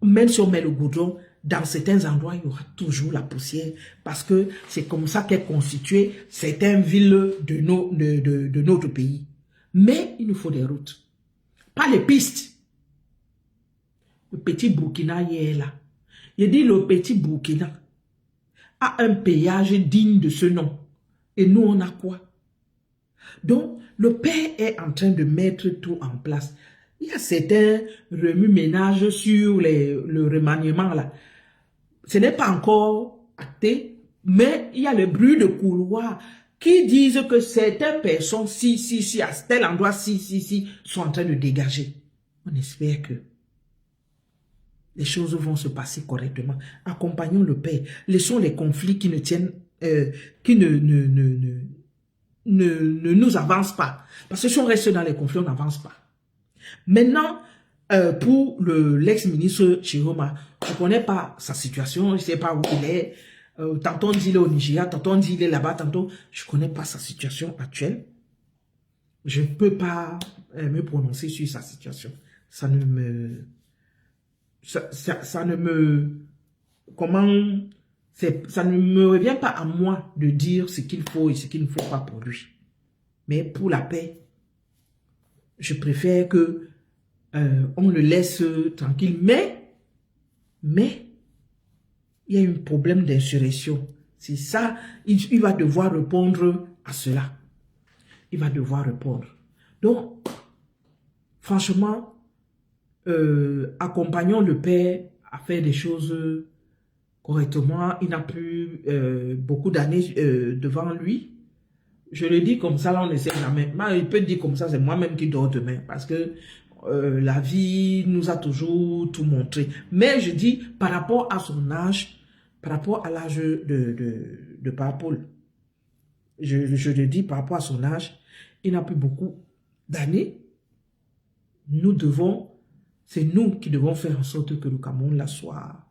Même si on met le goudron, dans certains endroits, il y aura toujours la poussière. Parce que c'est comme ça qu'est constituée certaines villes de notre pays. Mais il nous faut des routes. Pas les pistes. Le petit Burkina y est là. Il dit le petit Burkina a un péage digne de ce nom. Et nous, on a quoi? Donc, le père est en train de mettre tout en place. Il y a certains remue-ménages sur le remaniement là. Ce n'est pas encore acté, mais il y a le bruit de couloir qui disent que certaines personnes, à tel endroit, sont en train de dégager. On espère que les choses vont se passer correctement. Accompagnons le père. Laissons les conflits qui ne tiennent, qui ne nous avancent pas. Parce que si on reste dans les conflits, on n'avance pas. Maintenant, pour l'ex-ministre Chiroma, je ne connais pas sa situation, je ne sais pas où il est. Tantôt on dit il est au Nigeria, tantôt on dit il est là-bas, tantôt je ne connais pas sa situation actuelle. Je ne peux pas me prononcer sur sa situation. Ça ne me... Ça ne me... Comment... Ça ne me revient pas à moi de dire ce qu'il faut et ce qu'il ne faut pas pour lui. Mais pour la paix, je préfère que on le laisse tranquille. Mais, il y a un problème d'insurrection. C'est ça, il va devoir répondre à cela. Il va devoir répondre. Donc, franchement, accompagnons le père à faire des choses correctement. Il n'a plus beaucoup d'années devant lui. Je le dis comme ça, là, on essaie jamais. Il peut dire comme ça, c'est moi-même qui dors demain. Parce que la vie nous a toujours tout montré. Mais je dis, par rapport à son âge, par rapport à l'âge de Papa Paul, je le dis par rapport à son âge, il n'a plus beaucoup d'années. Nous devons, c'est nous qui devons faire en sorte que le Cameroun la soit.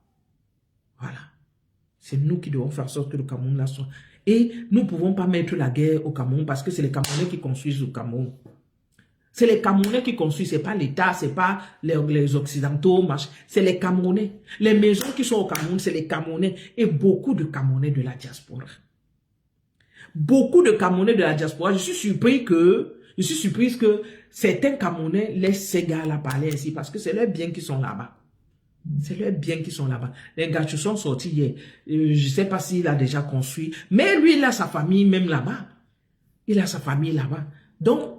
Voilà. C'est nous qui devons faire en sorte que le Cameroun la soit. Et nous ne pouvons pas mettre la guerre au Cameroun parce que c'est les Camerounais qui construisent le Cameroun. C'est les Camerounais qui construisent, ce n'est pas l'État, ce n'est pas les Occidentaux, c'est les Camerounais. Les maisons qui sont au Cameroun, c'est les Camerounais et beaucoup de Camerounais de la diaspora. Beaucoup de Camerounais de la diaspora. Je suis surprise que certains Camerounais laissent ces gars-là parler ici parce que c'est leurs biens qui sont là-bas. C'est leurs biens qui sont là-bas. Les gars qui sont sortis hier. Je ne sais pas s'il a déjà construit. Mais lui, il a sa famille même là-bas. Il a sa famille là-bas. Donc,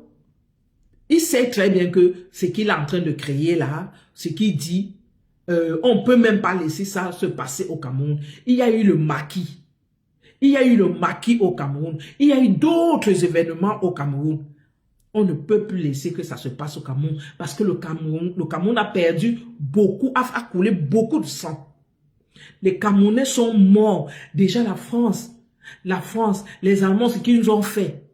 il sait très bien que ce qu'il est en train de créer là, ce qu'il dit, on ne peut même pas laisser ça se passer au Cameroun. Il y a eu le maquis. Il y a eu le maquis au Cameroun. Il y a eu d'autres événements au Cameroun. On ne peut plus laisser que ça se passe au Cameroun parce que le Cameroun a perdu beaucoup, a coulé beaucoup de sang. Les Camerounais sont morts. Déjà la France, les Allemands, ce qu'ils nous ont fait,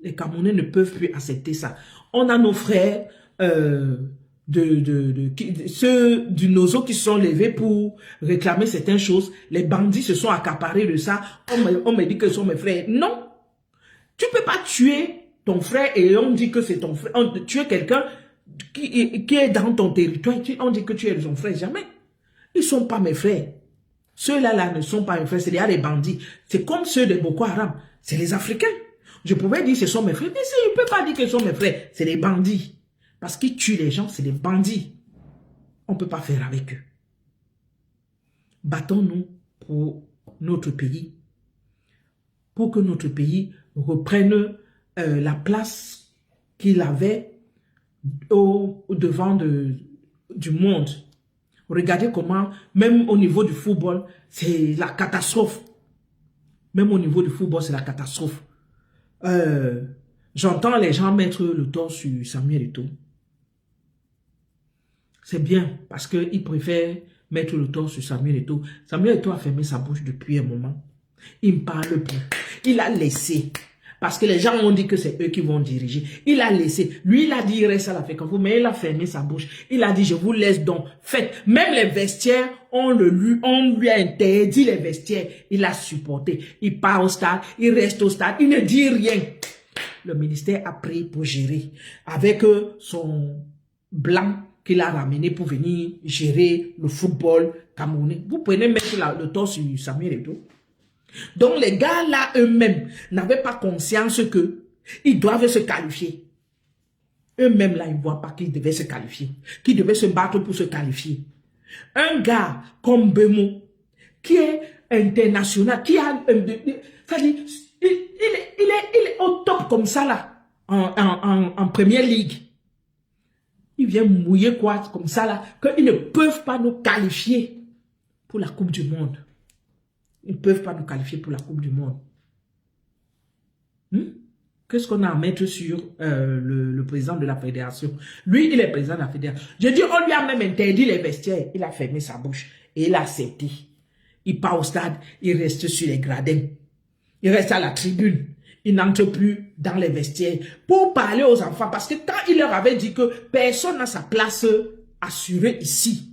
les Camerounais ne peuvent plus accepter ça. On a nos frères, ceux du Nozo qui se sont levés pour réclamer certaines choses. Les bandits se sont accaparés de ça. On me dit que ce sont mes frères. Non, tu ne peux pas tuer ton frère et on dit que c'est ton frère. Tu es quelqu'un qui est dans ton territoire. On dit que tu es son frère. Jamais. Ils ne sont pas mes frères. Ceux-là ne sont pas mes frères. C'est des bandits. C'est comme ceux de Boko Haram. C'est les Africains. Je pouvais dire que ce sont mes frères. Mais je ne peux pas dire que ce sont mes frères. C'est les bandits. Parce qu'ils tuent les gens. C'est des bandits. On ne peut pas faire avec eux. Battons-nous pour notre pays. Pour que notre pays reprenne la place qu'il avait au devant du monde. Regardez comment, même au niveau du football, c'est la catastrophe. Même au niveau du football, c'est la catastrophe. J'entends les gens mettre le tort sur Samuel Eto'o. C'est bien, parce qu'ils préfèrent mettre le tort sur Samuel Eto'o. Samuel Eto'o a fermé sa bouche depuis un moment. Il ne parle plus. Il a laissé. Parce que les gens ont dit que c'est eux qui vont diriger. Il a laissé. Lui, il a dit, il reste à la Fécanfou, mais il a fermé sa bouche. Il a dit, je vous laisse donc. Faites. Même les vestiaires, on lui a interdit les vestiaires. Il a supporté. Il part au stade, il reste au stade, il ne dit rien. Le ministère a pris pour gérer. Avec son blanc qu'il a ramené pour venir gérer le football camerounais. Vous pouvez mettre le tort sur Samuel Eto'o. Donc les gars là eux-mêmes n'avaient pas conscience que ils doivent se qualifier. Eux-mêmes là ils ne voient pas qu'ils devaient se qualifier, qu'ils devaient se battre pour se qualifier. Un gars comme Bemo qui est international, qui a c'est-à-dire, il est au top comme ça là en première ligue. Il vient mouiller quoi comme ça là qu'ils ne peuvent pas nous qualifier pour la Coupe du Monde. Ils ne peuvent pas nous qualifier pour la Coupe du Monde. Qu'est-ce qu'on a à mettre sur le président de la fédération? Lui, il est président de la fédération. Je dis, on lui a même interdit les vestiaires. Il a fermé sa bouche et il a accepté. Il part au stade, il reste sur les gradins. Il reste à la tribune. Il n'entre plus dans les vestiaires pour parler aux enfants. Parce que quand il leur avait dit que personne n'a sa place assurée ici,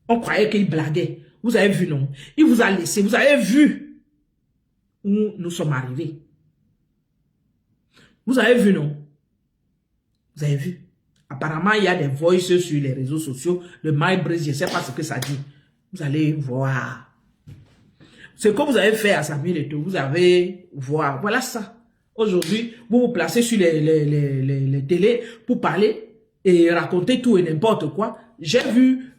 on croyait qu'il blaguait. Vous avez vu, non? Il vous a laissé. Vous avez vu où nous sommes arrivés. Vous avez vu, non? Vous avez vu? Apparemment, il y a des voices sur les réseaux sociaux. Le MyBreeze, je ne sais pas ce que ça dit. Vous allez voir. Ce que vous avez fait à Samuel Eto'o, vous allez voir. Voilà ça. Aujourd'hui, vous vous placez sur les télés pour parler et raconter tout et n'importe quoi. J'ai vu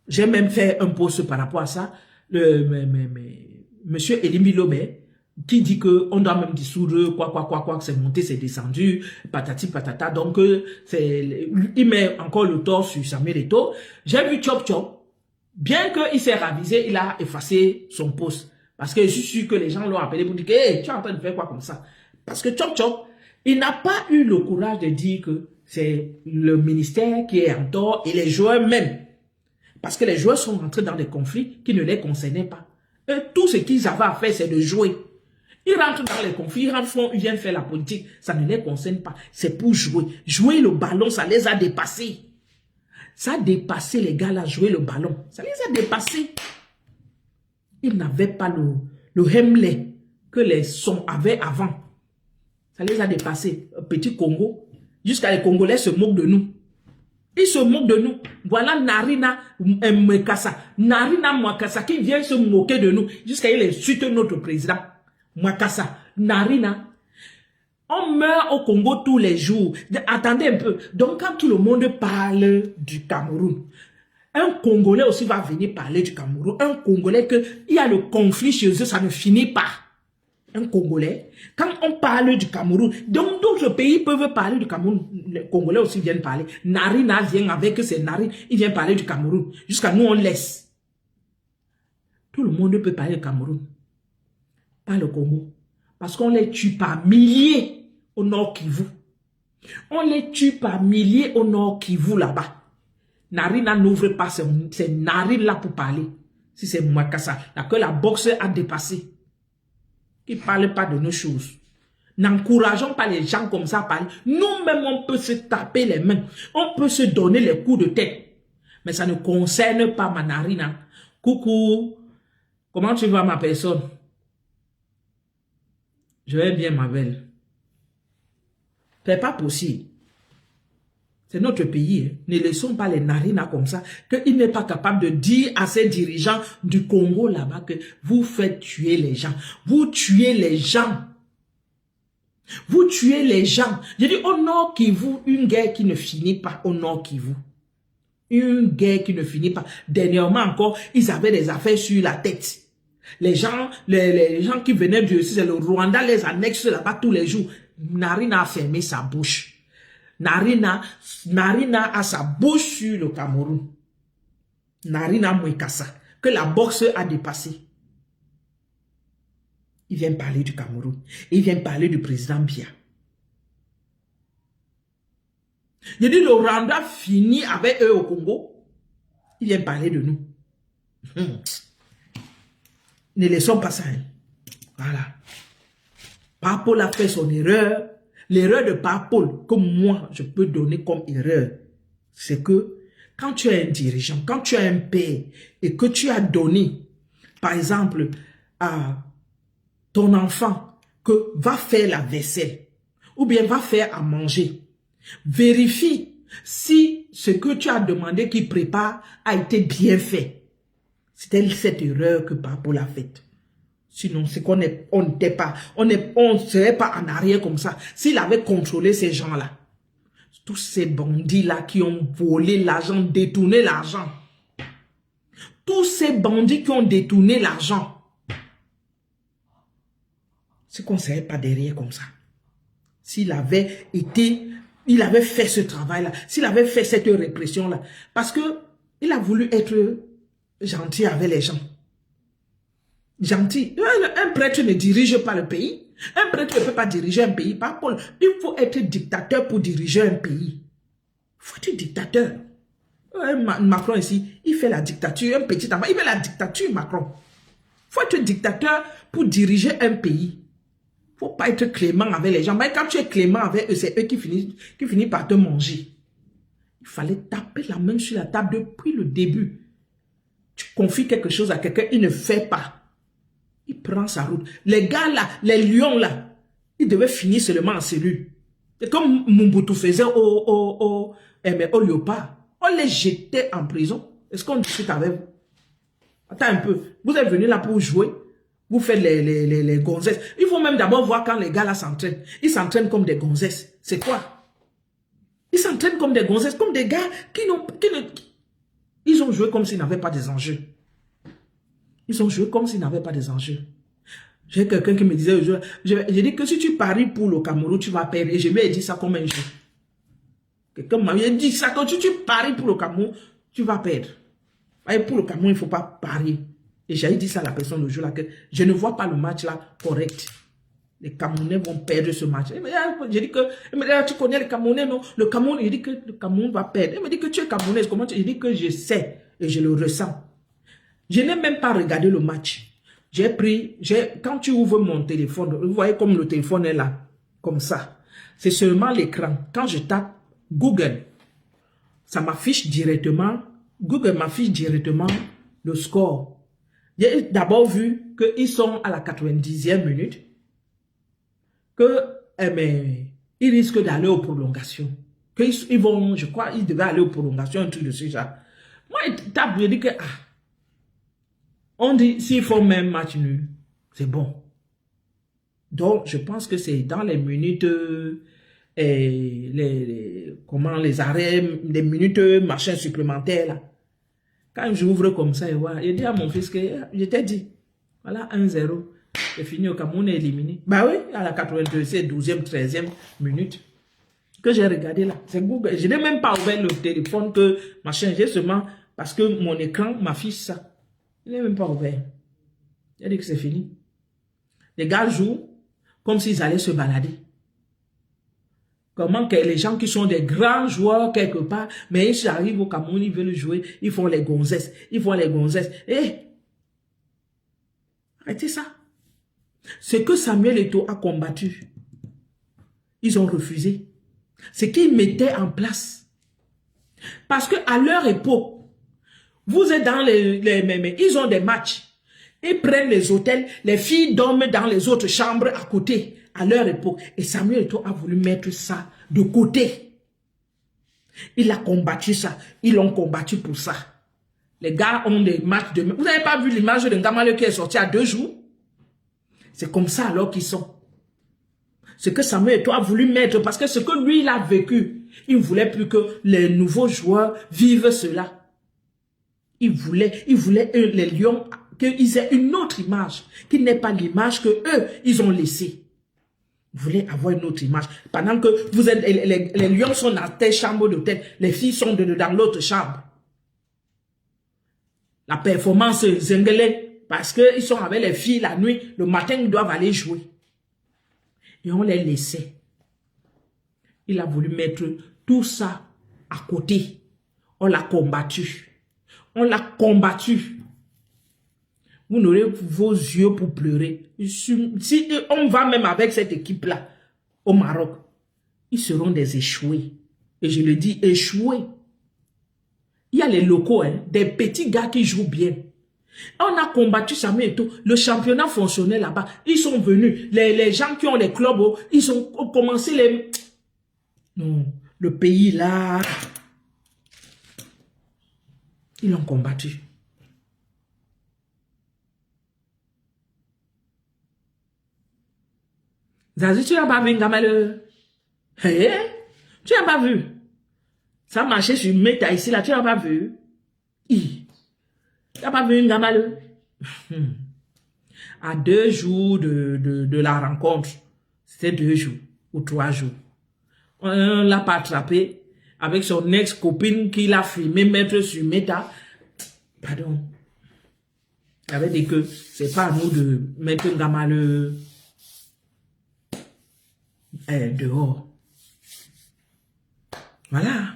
J'ai même fait un post par rapport à ça. Monsieur Elimi Lomé, qui dit que on doit même dissoudre quoi, que c'est monté, c'est descendu, patati patata. Donc, il met encore le tort sur Samuel Eto'o. J'ai vu Chop Chop, bien qu'il s'est ravisé, il a effacé son post. Parce que je suis sûr que les gens l'ont appelé pour dire que hey, tu es en train de faire quoi comme ça? Parce que Chop Chop, il n'a pas eu le courage de dire que c'est le ministère qui est en tort et les joueurs même. Parce que les joueurs sont rentrés dans des conflits qui ne les concernaient pas. Et tout ce qu'ils avaient à faire, c'est de jouer. Ils rentrent dans les conflits, ils viennent faire la politique. Ça ne les concerne pas. C'est pour jouer. Jouer le ballon, ça les a dépassés. Ça a dépassé les gars là, jouer le ballon. Ça les a dépassés. Ils n'avaient pas le Hemley que les sons avaient avant. Ça les a dépassés. Petit Congo. Jusqu'à les Congolais se moquent de nous. Ils se moquent de nous. Voilà Narina Mwekasa. Narina Mwekasa qui vient se moquer de nous. Jusqu'à il insulte notre président. Mwekasa. Narina. On meurt au Congo tous les jours. Attendez un peu. Donc quand tout le monde parle du Cameroun, un Congolais aussi va venir parler du Cameroun. Un Congolais il y a le conflit chez eux, ça ne finit pas. Un Congolais, quand on parle du Cameroun, donc d'autres pays peuvent parler du Cameroun, les Congolais aussi viennent parler. Narina vient avec ses narines, il vient parler du Cameroun. Jusqu'à nous, on laisse. Tout le monde peut parler du Cameroun. Pas le Congo. Parce qu'on les tue par milliers au Nord Kivu. On les tue par milliers au Nord Kivu là-bas. Narina n'ouvre pas ses narines là pour parler. Si c'est Mwekasa, là que la boxe a dépassé. Qui ne parle pas de nos choses. N'encourageons pas les gens comme ça à parler. Nous-mêmes, on peut se taper les mains. On peut se donner les coups de tête. Mais ça ne concerne pas ma Narina. Coucou. Comment tu vas, ma personne? Je vais bien, ma belle. Ce n'est pas possible. C'est notre pays. Hein. Ne laissons pas les Narina comme ça. Qu'il n'est pas capable de dire à ces dirigeants du Congo là-bas que vous faites tuer les gens. Vous tuez les gens. Vous tuez les gens. Je dis au Nord Kivu, une guerre qui ne finit pas au Nord Kivu. Une guerre qui ne finit pas. Dernièrement encore, ils avaient des affaires sur la tête. Les gens qui venaient du c'est le Rwanda les annexe là-bas tous les jours. Narina a fermé sa bouche. Narina a sa bouche sur le Cameroun. Narina Mwekasa, que la boxe a dépassé. Il vient parler du Cameroun. Il vient parler du président Biya. Je dis le Rwanda finit avec eux au Congo. Il vient parler de nous. Ne laissons pas ça. Hein. Voilà. Paul a fait son erreur. L'erreur de Paul, que moi, je peux donner comme erreur, c'est que quand tu es un dirigeant, quand tu es un père, et que tu as donné, par exemple, à ton enfant, que va faire la vaisselle, ou bien va faire à manger, vérifie si ce que tu as demandé qu'il prépare a été bien fait. C'était cette erreur que Paul a faite. Sinon, c'est qu'on n'était pas, on ne serait pas en arrière comme ça. S'il avait contrôlé ces gens-là, tous ces bandits-là qui ont volé l'argent, détourné l'argent, tous ces bandits qui ont détourné l'argent, c'est qu'on ne serait pas derrière comme ça. S'il avait fait ce travail-là, s'il avait fait cette répression-là, parce que il a voulu être gentil avec les gens. Gentil. Un prêtre ne dirige pas le pays. Un prêtre ne peut pas diriger un pays. Par Paul, il faut être dictateur pour diriger un pays. Il faut être dictateur. Macron ici, il fait la dictature. Un petit enfant, il fait la dictature, Macron. Il faut être dictateur pour diriger un pays. Il ne faut pas être clément avec les gens. Mais quand tu es clément avec eux, c'est eux qui finissent par te manger. Il fallait taper la main sur la table depuis le début. Tu confies quelque chose à quelqu'un, il ne fait pas. Il prend sa route. Les gars là, les lions là, ils devaient finir seulement en cellule. C'est comme Mobutu faisait au léopard. On les jetait en prison. Est-ce qu'on discute avec vous? Attends un peu. Vous êtes venus là pour jouer. Vous faites les gonzesses. Il faut même d'abord voir quand les gars là s'entraînent. Ils s'entraînent comme des gonzesses. C'est quoi? Ils s'entraînent comme des gonzesses, comme des gars qui n'ont... Ils ont joué comme s'ils n'avaient pas des enjeux. Ils ont joué comme s'ils n'avaient pas des enjeux. J'ai quelqu'un qui me disait, j'ai dit que si tu paries pour le Cameroun, tu vas perdre. Et je lui ai dit ça comme un jeu. Quelqu'un m'a dit ça, quand tu paries pour le Cameroun, tu vas perdre. Et pour le Cameroun, il ne faut pas parier. Et j'ai dit ça à la personne le jour-là, que je ne vois pas le match là correct. Les Camerounais vont perdre ce match. J'ai dit que, tu connais les Camerounais, non? Le Cameroun, il dit que le Cameroun va perdre. Il me dit que tu es Camerounais. Comment tu... Il dit que je sais et je le ressens. Je n'ai même pas regardé le match. J'ai pris, quand tu ouvres mon téléphone, vous voyez comme le téléphone est là, comme ça. C'est seulement l'écran. Quand je tape Google, ça m'affiche directement, Google m'affiche directement le score. J'ai d'abord vu qu'ils sont à la 90e minute, que, ils risquent d'aller aux prolongations. Ils vont, je crois, ils devaient aller aux prolongations, un truc de ce genre. Moi, il tape, je dis que, on dit, s'ils font même match nul, c'est bon. Donc, je pense que c'est dans les minutes, les arrêts, les minutes machin supplémentaires, là. Quand j'ouvre comme ça, je dis à mon fils que, je t'ai dit, voilà, 1-0, c'est fini, au Cameroun est éliminé. Bah oui, à la 92e, 12e, 13e minute, que j'ai regardé là. C'est Google. Je n'ai même pas ouvert le téléphone que, machin, j'ai seulement, parce que mon écran m'affiche ça. Il n'est même pas ouvert. Il a dit que c'est fini. Les gars jouent comme s'ils allaient se balader. Comment que les gens qui sont des grands joueurs quelque part, mais ils arrivent au Cameroun, ils veulent jouer, ils font les gonzesses. Ils font les gonzesses. Arrêtez ça. Ce que Samuel Eto'o a combattu, ils ont refusé. Ce qu'ils mettaient en place. Parce que à leur époque, vous êtes dans ils ont des matchs. Ils prennent les hôtels, les filles dorment dans les autres chambres à côté, à leur époque. Et Samuel Eto'o a voulu mettre ça de côté. Il a combattu ça. Ils l'ont combattu pour ça. Les gars ont des matchs de... Vous n'avez pas vu l'image de Ngamaleu qui est sorti à 2 jours? C'est comme ça alors qu'ils sont. Ce que Samuel Eto'o a voulu mettre, parce que ce que lui, il a vécu, il ne voulait plus que les nouveaux joueurs vivent cela. Il voulait les Lions, qu'ils aient une autre image, qui n'est pas l'image que eux, ils ont laissée. Ils voulaient avoir une autre image. Pendant que vous êtes, les Lions sont dans telle chambre d'hôtel, les filles sont dans l'autre chambre. La performance zinglée, parce qu'ils sont avec les filles la nuit, le matin, ils doivent aller jouer. Et on les laissait. Il a voulu mettre tout ça à côté. On l'a combattu. On l'a combattu. Vous n'aurez vos yeux pour pleurer. Si on va même avec cette équipe-là au Maroc, ils seront des échoués. Et je le dis, échoués. Il y a les locaux, hein, des petits gars qui jouent bien. On a combattu Samuel Eto'o. Le championnat fonctionnait là-bas. Ils sont venus. Les gens qui ont les clubs, ils ont commencé les... Non, le pays là... Ils l'ont combattu. Zazie, tu n'as pas vu Ngamaleu? Hey, tu n'as pas vu? Ça marchait sur Meta ici, là, tu n'as pas vu? Tu n'as pas vu Ngamaleu? À 2 jours de la rencontre, c'était 2 jours ou 3 jours. On ne l'a pas attrapé avec son ex-copine qui l'a filmé mettre sur Meta. Pardon. Il avait dit que c'est pas à nous de mettre Ngamaleu dehors. Voilà.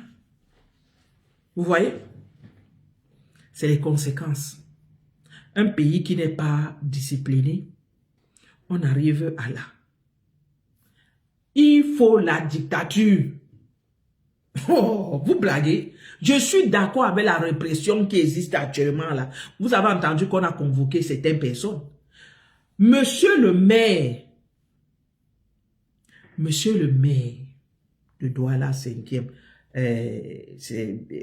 Vous voyez? C'est les conséquences. Un pays qui n'est pas discipliné, on arrive à là. Il faut la dictature. Oh, vous blaguez. Je suis d'accord avec la répression qui existe actuellement là. Vous avez entendu qu'on a convoqué certaines personnes. Monsieur le maire de Douala 5e,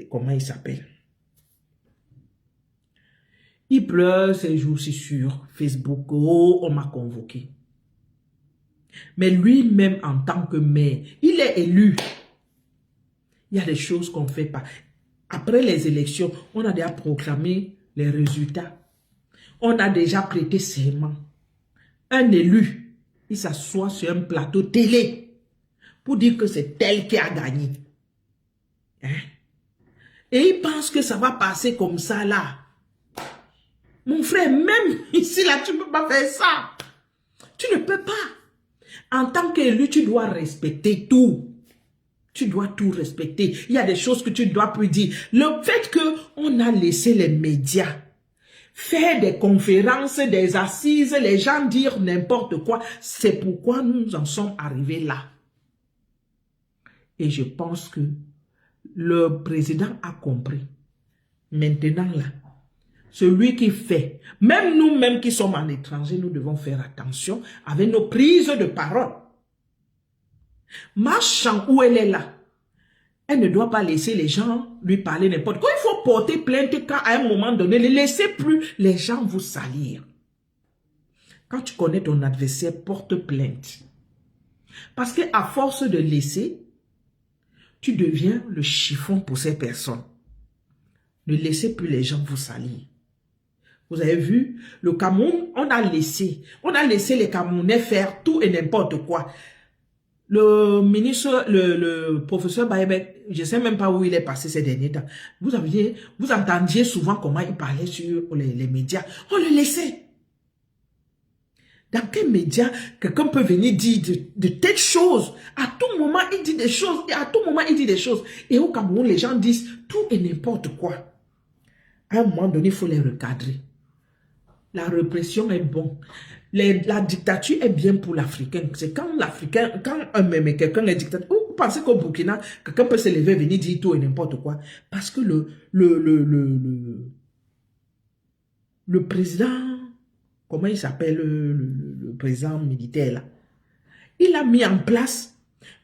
comment il s'appelle? Il pleure ces jours-ci sur Facebook. Oh, on m'a convoqué. Mais lui-même, en tant que maire, il est élu. Il y a des choses qu'on ne fait pas. Après les élections, on a déjà proclamé les résultats. On a déjà prêté serment. Un élu, il s'assoit sur un plateau télé pour dire que c'est tel qui a gagné. Hein? Et il pense que ça va passer comme ça là. Mon frère, même ici là, tu ne peux pas faire ça. Tu ne peux pas. En tant qu'élu, tu dois respecter tout. Tu dois tout respecter. Il y a des choses que tu ne dois plus dire. Le fait qu'on a laissé les médias faire des conférences, des assises, les gens dire n'importe quoi, c'est pourquoi nous en sommes arrivés là. Et je pense que le président a compris. Maintenant là, celui qui fait, même nous-mêmes qui sommes en étranger, nous devons faire attention avec nos prises de parole. Marchand où elle est là, elle ne doit pas laisser les gens lui parler n'importe quoi. Il faut porter plainte quand à un moment donné, ne laissez plus les gens vous salir. Quand tu connais ton adversaire, porte plainte. Parce qu'à force de laisser, tu deviens le chiffon pour ces personnes. Ne laissez plus les gens vous salir. Vous avez vu, le Cameroun, on a laissé les Camerounais faire tout et n'importe quoi. Le ministre, le professeur Baïbek, je ne sais même pas où il est passé ces derniers temps. Vous entendiez souvent comment il parlait sur les médias. On le laissait. Dans quel média quelqu'un peut venir dire de telles choses? À tout moment, il dit des choses. Et à tout moment, il dit des choses. Et au Cameroun, les gens disent tout et n'importe quoi. À un moment donné, il faut les recadrer. La répression est bon. La dictature est bien pour l'Africain. C'est quand l'Africain, quelqu'un est dictateur. Vous pensez qu'au Burkina, quelqu'un peut se lever et venir dire tout et n'importe quoi? Parce que le président, comment il s'appelle, le président militaire là, il a mis en place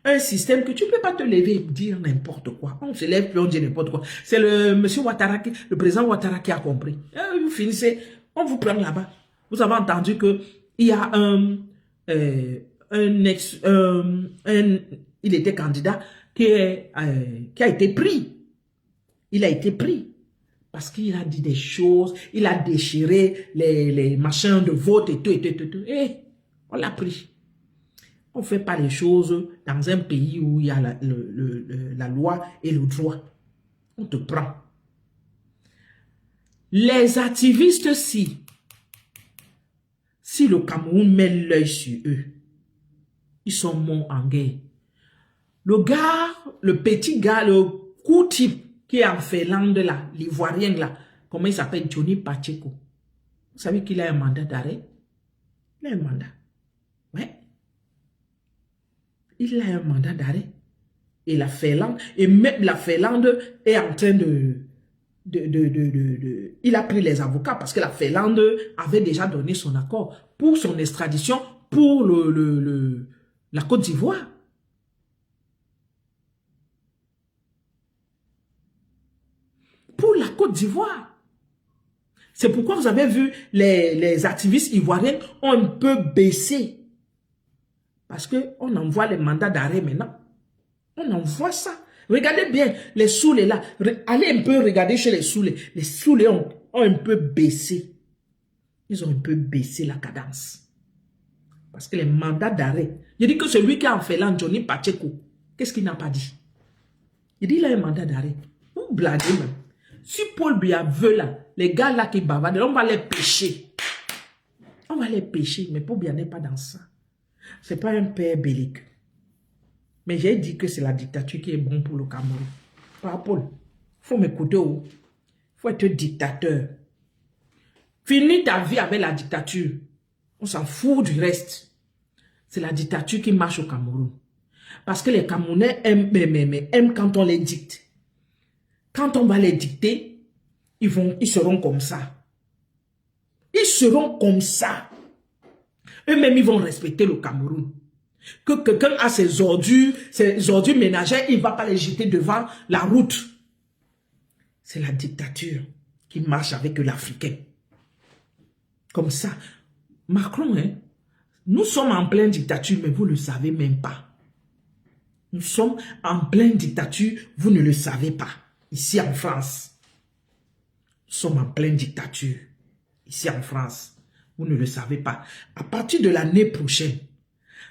un système que tu ne peux pas te lever et dire n'importe quoi. On se lève puis on dit n'importe quoi. C'est le monsieur Ouattara, le président Ouattara qui a compris. Et vous finissez, on vous prend là-bas. Vous avez entendu que il y a il était candidat qui a été pris. Il a été pris. Parce qu'il a dit des choses, il a déchiré les machins de vote et tout. Et on l'a pris. On ne fait pas les choses dans un pays où il y a la loi et le droit. On te prend. Les activistes, si le Cameroun met l'œil sur eux, ils sont morts en guerre. Le gars, le petit gars, le coup type qui est en Finlande là, l'Ivoirien là, comment il s'appelle, Johnny Pacheco. Vous savez qu'il a un mandat d'arrêt? Il a un mandat. Ouais. Il a un mandat d'arrêt. Et la Finlande, et même la Finlande est en train il a pris les avocats parce que la Finlande avait déjà donné son accord pour son extradition pour la Côte d'Ivoire. Pour la Côte d'Ivoire. C'est pourquoi vous avez vu les activistes ivoiriens ont un peu baissé. Parce qu'on envoie les mandats d'arrêt maintenant. On envoie ça. Regardez bien les Soulés là. Allez un peu regarder chez les Soulés. Les Soulés ont un peu baissé. Ils ont un peu baissé la cadence. Parce que les mandats d'arrêt. Je dis que celui qui a en fait là, Johnny Pacheco, qu'est-ce qu'il n'a pas dit? Il dit il a un mandat d'arrêt. Vous blaguez même. Si Paul Biya veut là, les gars là qui bavardent, on va les pêcher. On va les pêcher, mais Paul Biya n'est pas dans ça. C'est pas un père bellique. Mais j'ai dit que c'est la dictature qui est bon pour le Cameroun. Pas Paul. Il faut m'écouter. Il faut être dictateur. Finis ta vie avec la dictature. On s'en fout du reste. C'est la dictature qui marche au Cameroun. Parce que les Camerounais aiment quand on les dicte. Quand on va les dicter, ils seront comme ça. Ils seront comme ça. Eux-mêmes, ils vont respecter le Cameroun. Que quelqu'un a ses ordures ménagères, il ne va pas les jeter devant la route. C'est la dictature qui marche avec l'Africain. Comme ça. Macron, hein, nous sommes en pleine dictature, mais vous ne le savez même pas. Nous sommes en pleine dictature, vous ne le savez pas. ici en France, nous sommes en pleine dictature. Ici en France, vous ne le savez pas. À partir de l'année prochaine,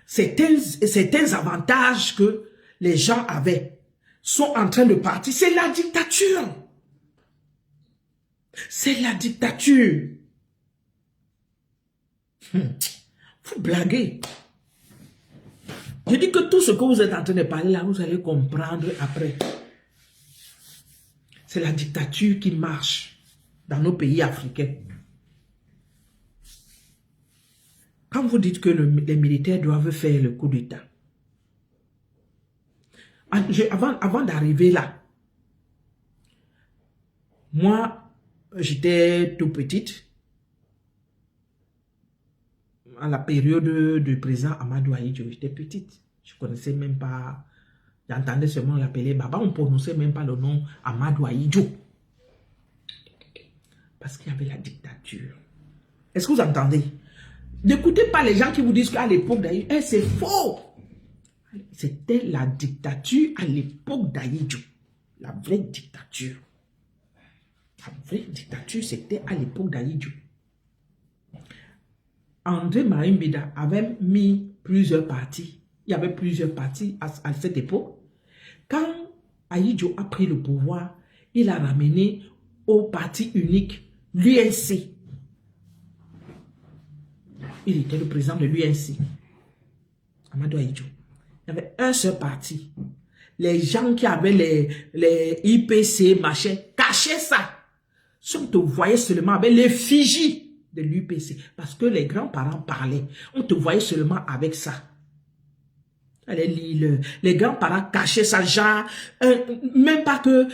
certains avantages que les gens avaient sont en train de partir. C'est la dictature. C'est la dictature. Vous blaguez. Je dis que tout ce que vous êtes en train de parler là, vous allez comprendre après. C'est la dictature qui marche dans nos pays africains. Quand vous dites que les militaires doivent faire le coup d'État, avant d'arriver là, moi, j'étais tout petite, à la période du président Amadou Ahidjo, j'étais petite. Je ne connaissais même pas, j'entendais seulement l'appeler Baba, on ne prononçait même pas le nom Amadou Ahidjo. Parce qu'il y avait la dictature. Est-ce que vous entendez? N'écoutez pas les gens qui vous disent qu'à l'époque d'Ahidjo, c'est faux. C'était la dictature à l'époque d'Ahidjo. La vraie dictature. La vraie dictature, c'était à l'époque d'Ahidjo. André Marimbida avait mis plusieurs partis. Il y avait plusieurs partis à cette époque. Quand Ahidjo a pris le pouvoir, il a ramené au parti unique, l'UNC. Il était le président de l'UNC. Amadou Ahidjo. Il y avait un seul parti. Les gens qui avaient les IPC, machin, cachaient ça. Si on te voyait seulement avec l'effigie de l'UPC, parce que les grands-parents parlaient, on te voyait seulement avec ça. Les grands-parents cachaient ça, genre, même pas que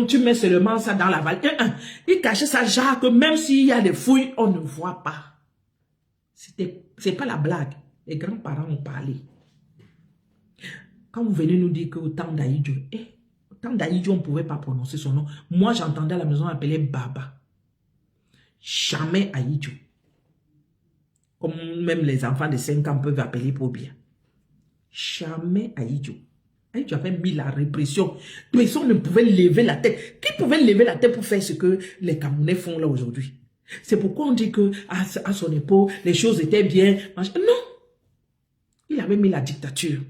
tu mets seulement ça dans la vallée. Ils cachaient ça, genre, que même s'il y a des fouilles, on ne voit pas. C'est pas la blague. Les grands-parents ont parlé. Quand vous venez nous dire qu'au temps d'Ahidjo, au temps d'Ahidjo, on ne pouvait pas prononcer son nom. Moi, j'entendais à la maison appeler Baba. Jamais Ahidjo. Comme même les enfants de 5 ans peuvent appeler pour bien. Jamais Ahidjo. Ahidjo avait mis la répression. Personne ne pouvait lever la tête. Qui pouvait lever la tête pour faire ce que les Camerounais font là aujourd'hui? C'est pourquoi on dit que à son époque, les choses étaient bien. Non. Il avait mis la dictature.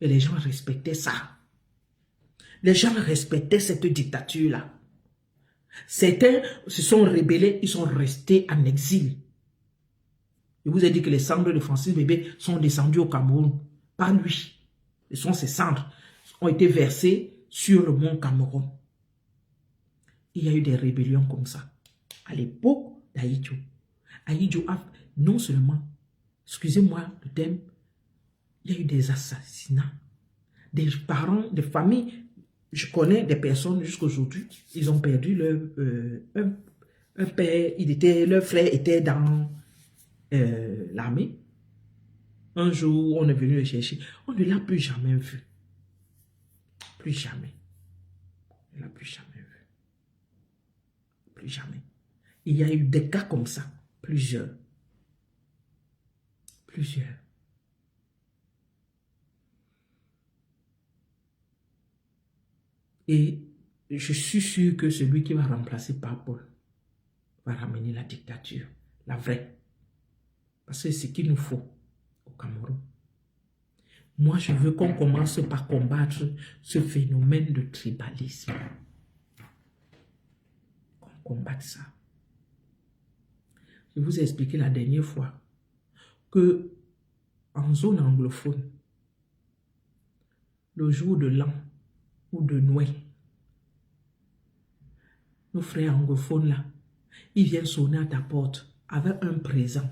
Et les gens respectaient ça. Les gens respectaient cette dictature-là. Certains se sont rebellés, ils sont restés en exil. Je vous ai dit que les cendres de Francis Bébé sont descendues au Cameroun. Pas lui. Ces cendres ont été versées sur le mont Cameroun. Il y a eu des rébellions comme ça. À l'époque d'Ahidjo. Ahidjo a non seulement, excusez-moi le thème, il y a eu des assassinats. Des parents, des familles. Je connais des personnes jusqu'à aujourd'hui, ils ont perdu leur un père, leur frère était dans l'armée. Un jour, on est venu le chercher. On ne l'a plus jamais vu. Plus jamais. On ne l'a plus jamais vu. Plus jamais. Il y a eu des cas comme ça. Plusieurs. Plusieurs. Et je suis sûr que celui qui va remplacer Paul va ramener la dictature, la vraie. Parce que c'est ce qu'il nous faut au Cameroun. Moi, je veux qu'on commence par combattre ce phénomène de tribalisme. Qu'on combatte ça. Je vous ai expliqué la dernière fois que en zone anglophone, le jour de l'an ou de Noël, nos frères anglophones là, ils viennent sonner à ta porte avec un présent.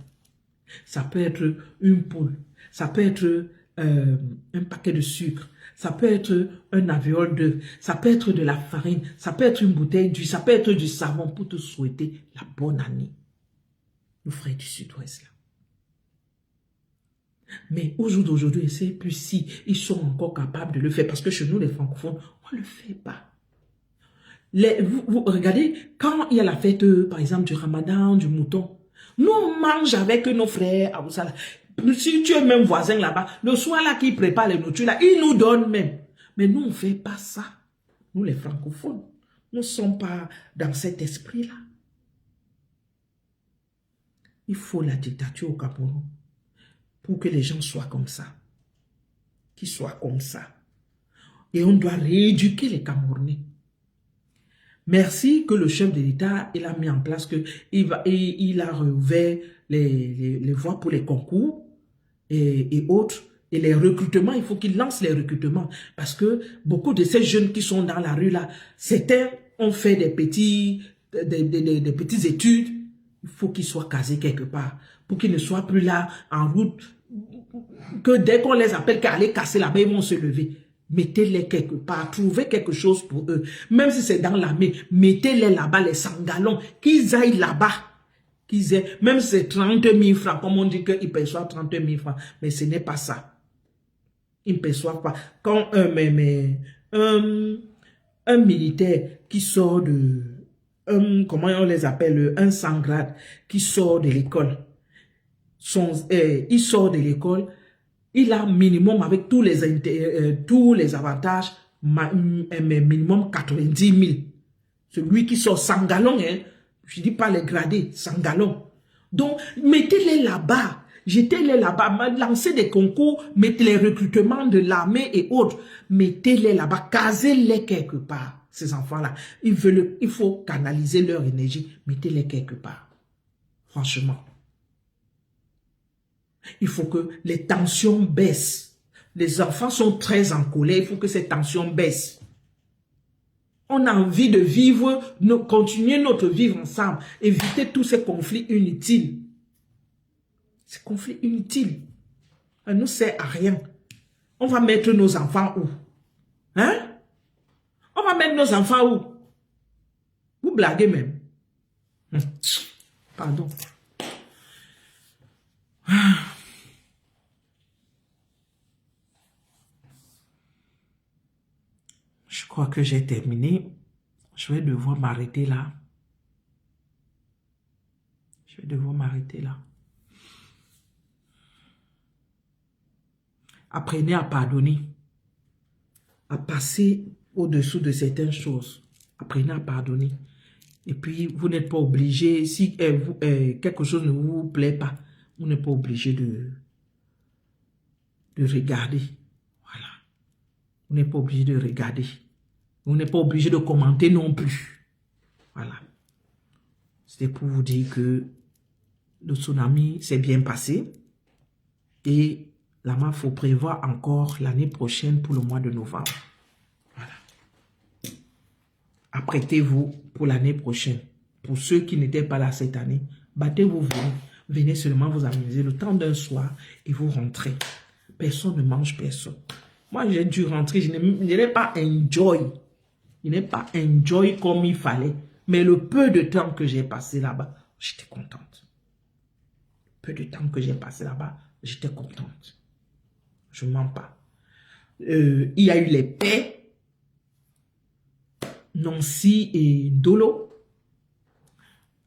Ça peut être une poule, ça peut être un paquet de sucre, ça peut être un aviol d'œufs, ça peut être de la farine, ça peut être une bouteille d'huile, ça peut être du savon pour te souhaiter la bonne année. Nos frères du sud-ouest là. Mais au jour d'aujourd'hui, c'est plus si ils sont encore capables de le faire. Parce que chez nous, les francophones, on ne le fait pas. Vous regardez, quand il y a la fête, par exemple, du ramadan, du mouton, nous, on mange avec nos frères à Oussala. Si tu es même voisin là-bas, le soir là qui prépare les nourritures là, ils nous donnent même. Mais nous, on ne fait pas ça. Nous, les francophones, nous ne sommes pas dans cet esprit-là. Il faut la dictature au Cameroun pour que les gens soient comme ça. Qu'ils soient comme ça. Et on doit rééduquer les Camerounais. Merci que le chef de l'État, il a mis en place que il a rouvert les voies pour les concours et autres. Et les recrutements, il faut qu'il lance les recrutements. Parce que beaucoup de ces jeunes qui sont dans la rue là, certains ont fait des petites études. Il faut qu'ils soient casés quelque part. Pour qu'ils ne soient plus là en route. Que dès qu'on les appelle qu'à aller casser là-bas, ils vont se lever. Mettez-les quelque part, trouvez quelque chose pour eux. Même si c'est dans l'armée, mettez-les là-bas, les sangalons, qu'ils aillent là-bas. Même si c'est 30 000 francs, comme on dit qu'ils perçoivent 30 000 francs, mais ce n'est pas ça. Ils ne perçoivent pas. Quand un militaire qui sort de, comment on les appelle, un sans grade, qui sort de l'école, il sort de l'école, il a minimum avec tous les avantages, minimum 90 000. Celui qui sort sans galon, hein, je ne dis pas les gradés, sans galon. Donc, mettez-les là-bas, jetez-les là-bas, lancez des concours, mettez les recrutements de l'armée et autres, mettez-les là-bas, casez-les quelque part, ces enfants-là. Il faut canaliser leur énergie, mettez-les quelque part. Franchement. Il faut que les tensions baissent. Les enfants sont très en colère. Il faut que ces tensions baissent. On a envie de vivre, continuer notre vivre ensemble. Éviter tous ces conflits inutiles. Ces conflits inutiles. Ça ne nous sert à rien. On va mettre nos enfants où? Hein? On va mettre nos enfants où? Vous blaguez même. Pardon. Je crois que j'ai terminé. Je vais devoir m'arrêter là. Apprenez à pardonner. À passer au-dessous de certaines choses. Apprenez à pardonner. Et puis, vous n'êtes pas obligé, si quelque chose ne vous plaît pas, vous n'êtes pas obligé de regarder. Voilà. Vous n'êtes pas obligé de regarder. Vous n'êtes pas obligé de commenter non plus. Voilà. C'était pour vous dire que le tsunami s'est bien passé. Et là-bas, il faut prévoir encore l'année prochaine pour le mois de novembre. Voilà. Apprêtez-vous pour l'année prochaine. Pour ceux qui n'étaient pas là cette année, battez-vous, venez seulement vous amuser le temps d'un soir et vous rentrez. Personne ne mange personne. Moi, j'ai dû rentrer, je n'ai pas enjoy. Je n'ai pas enjoy comme il fallait. Mais le peu de temps que j'ai passé là-bas, j'étais contente. Peu de temps que j'ai passé là-bas, j'étais contente. Je ne mens pas. Il y a eu les paix. Nancy et Ndolo.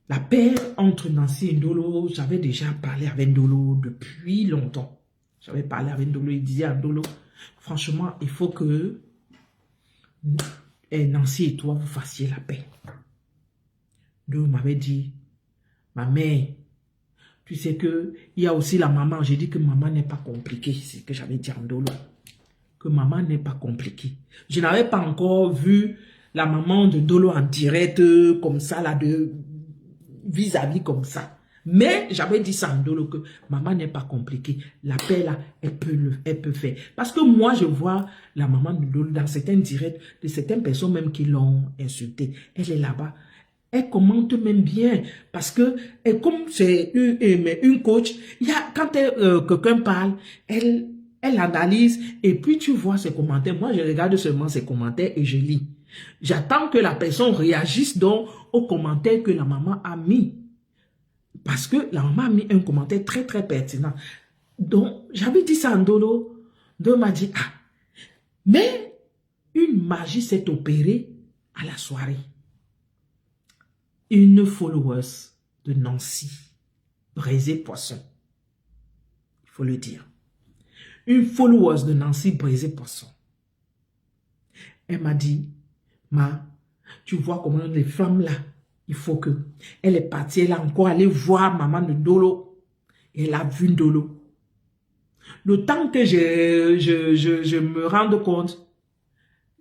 La paix entre Nancy et Ndolo, j'avais déjà parlé avec Ndolo depuis longtemps. J'avais parlé avec Ndolo, il disait à Ndolo, franchement, il faut que Nancy et toi, vous fassiez la paix. Ndolo m'avait dit, ma mère, tu sais que il y a aussi la maman. J'ai dit que maman n'est pas compliquée. C'est ce que j'avais dit à Ndolo. Que maman n'est pas compliquée. Je n'avais pas encore vu la maman de Ndolo en direct comme ça, là, vis-à-vis comme ça. Mais j'avais dit ça à Ndolo que maman n'est pas compliquée. La paix là, elle peut faire. Parce que moi, je vois la maman de Ndolo dans certains directs de certaines personnes même qui l'ont insultée. Elle est là-bas. Elle commente même bien. Parce que, comme c'est une coach, quand quelqu'un parle, elle analyse et puis tu vois ses commentaires. Moi, je regarde seulement ses commentaires et je lis. J'attends que la personne réagisse donc aux commentaires que la maman a mis. Parce que la maman a mis un commentaire très très pertinent. Donc, j'avais dit ça à Ndolo. Ndolo m'a dit, ah, mais une magie s'est opérée à la soirée. Une followeuse de Nancy, Braisé Poisson. Il faut le dire. Une followeuse de Nancy, Braisé Poisson. Elle m'a dit, tu vois comment les femmes là, il faut que... Elle est partie, elle a encore allé voir maman de Ndolo. Elle a vu Ndolo. Le temps que je me rende compte,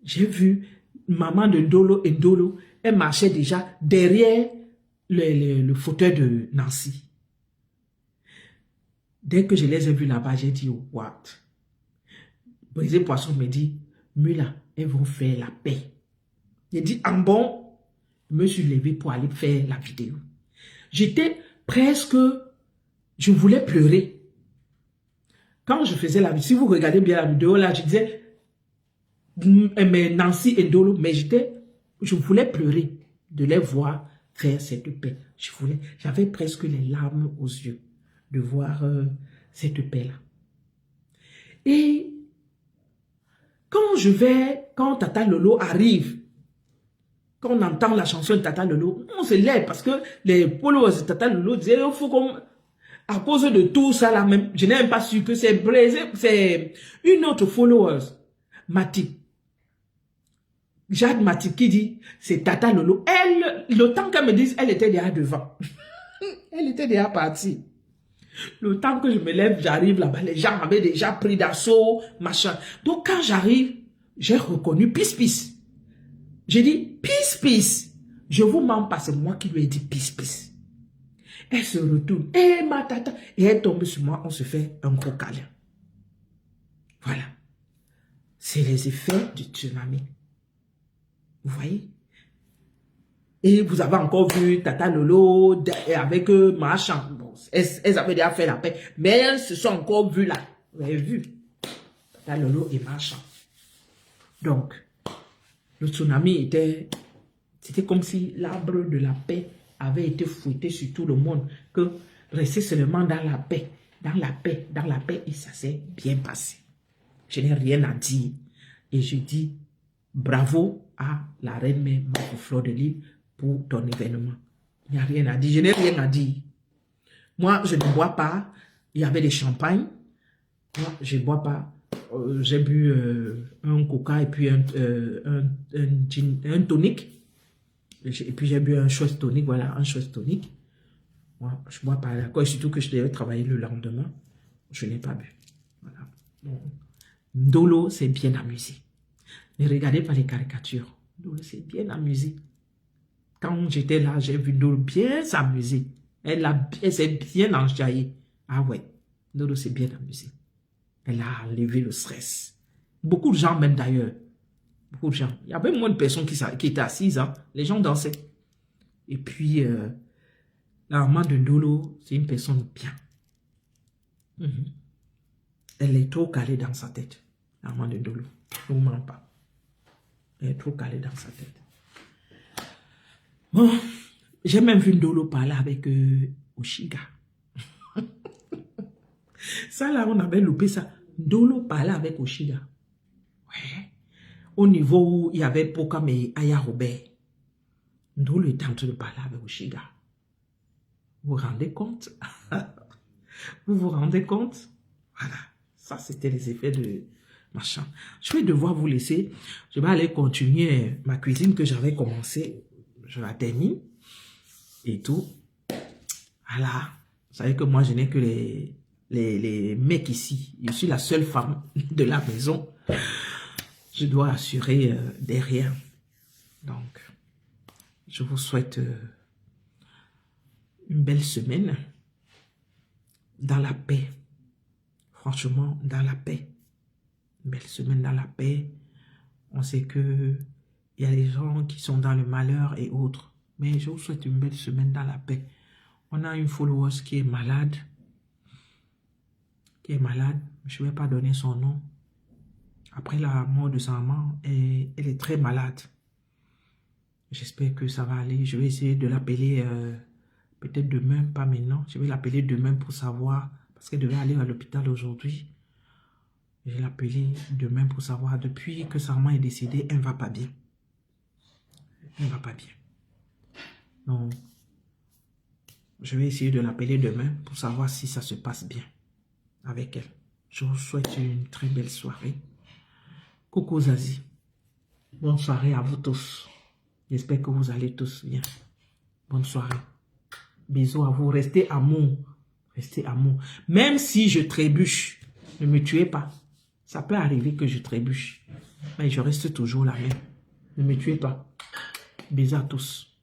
j'ai vu maman de Ndolo et Ndolo, elle marchait déjà derrière le fauteuil de Nancy. Dès que je les ai vus là-bas, j'ai dit, what? Brisé Poisson me dit, Mula, elles vont faire la paix. J'ai dit, en bon, je me suis levé pour aller faire la vidéo. J'étais presque, je voulais pleurer. Quand je faisais la vidéo, si vous regardez bien la vidéo, là, je disais, mais Nancy et Ndolo, mais je voulais pleurer de les voir faire cette paix. J'avais presque les larmes aux yeux de voir cette paix-là. Et quand Tata Lolo arrive, quand on entend la chanson de Tata Lolo, on se lève parce que les followers de Tata Lolo disaient, il faut qu'on... À cause de tout ça là même, je n'ai même pas su que c'est brisé, c'est une autre follower, Mati. Jade Mati qui dit, c'est Tata Lolo. Elle, le temps qu'elle me dise, elle était déjà devant. Elle était déjà partie. Le temps que je me lève, j'arrive là-bas, les gens m'avaient déjà pris d'assaut, machin. Donc quand j'arrive, j'ai reconnu Pis. J'ai dit, Pis. Je vous mens pas, c'est moi qui lui ai dit Pis. Elle se retourne, ma tata, et elle tombe sur moi, on se fait un gros câlin. Voilà. C'est les effets du tsunami. Vous voyez? Et vous avez encore vu Tata Lolo avec machin. Bon, elles avaient déjà fait la paix, mais elles se sont encore vues là. Vous avez vu? Tata Lolo et machin. Donc, le tsunami c'était comme si l'arbre de la paix avait été fouetté sur tout le monde, que rester seulement dans la paix, et ça s'est bien passé. Je n'ai rien à dire. Et je dis bravo à la reine mère Fleur de Lys pour ton événement. Il n'y a rien à dire. Je n'ai rien à dire. Moi, je ne bois pas. Il y avait des champagnes. Moi, je ne bois pas. J'ai bu un coca et puis un tonic. Et puis j'ai bu un choice tonic, voilà, un choice tonic. Moi, je ne bois pas d'alcool, surtout que je devais travailler le lendemain. Je n'ai pas bu. Voilà. Bon. Ndolo s'est bien amusé. Ne regardez pas les caricatures. Ndolo s'est bien amusé. Quand j'étais là, j'ai vu Ndolo bien s'amuser. Elle s'est bien enjaillée. Ah ouais, Ndolo s'est bien amusé. Elle a enlevé le stress. Beaucoup de gens même d'ailleurs. Beaucoup de gens. Il y avait moins de personnes qui étaient assises. Hein. Les gens dansaient. Et puis, la maman de Ndolo, c'est une personne bien. Elle est trop calée dans sa tête. La maman de Ndolo. Je ne vous mens pas. Elle est trop calée dans sa tête. Bon, j'ai même vu Ndolo parler avec Oshiga. Ça là, on avait loupé ça. Ndolo parlait avec Oshiga. Ouais. Au niveau où il y avait Pokam et Aya Robert. Ndolo était en train de parler avec Oshiga. Vous vous rendez compte? Vous vous rendez compte? Voilà. Ça, c'était les effets de machin. Je vais devoir vous laisser. Je vais aller continuer ma cuisine que j'avais commencé. Je la termine. Et tout. Voilà. Vous savez que moi, je n'ai que les mecs ici. Je suis la seule femme de la maison. Je dois assurer derrière. Donc, je vous souhaite une belle semaine dans la paix. Franchement, dans la paix. Une belle semaine dans la paix. On sait que il y a des gens qui sont dans le malheur et autres. Mais je vous souhaite une belle semaine dans la paix. On a une follower qui est malade. Je ne vais pas donner son nom. Après la mort de sa maman, elle est très malade. J'espère que ça va aller. Je vais essayer de l'appeler peut-être demain, pas maintenant. Je vais l'appeler demain pour savoir, parce qu'elle devait aller à l'hôpital aujourd'hui. Je vais l'appeler demain pour savoir. Depuis que sa maman est décédée, elle ne va pas bien. Elle ne va pas bien. Donc, je vais essayer de l'appeler demain pour savoir si ça se passe bien avec elle. Je vous souhaite une très belle soirée. Coucou Zazie. Bonne soirée à vous tous. J'espère que vous allez tous bien. Bonne soirée. Bisous à vous. Restez amour. Restez amour. Même si je trébuche, ne me tuez pas. Ça peut arriver que je trébuche. Mais je reste toujours la même. Ne me tuez pas. Bisous à tous.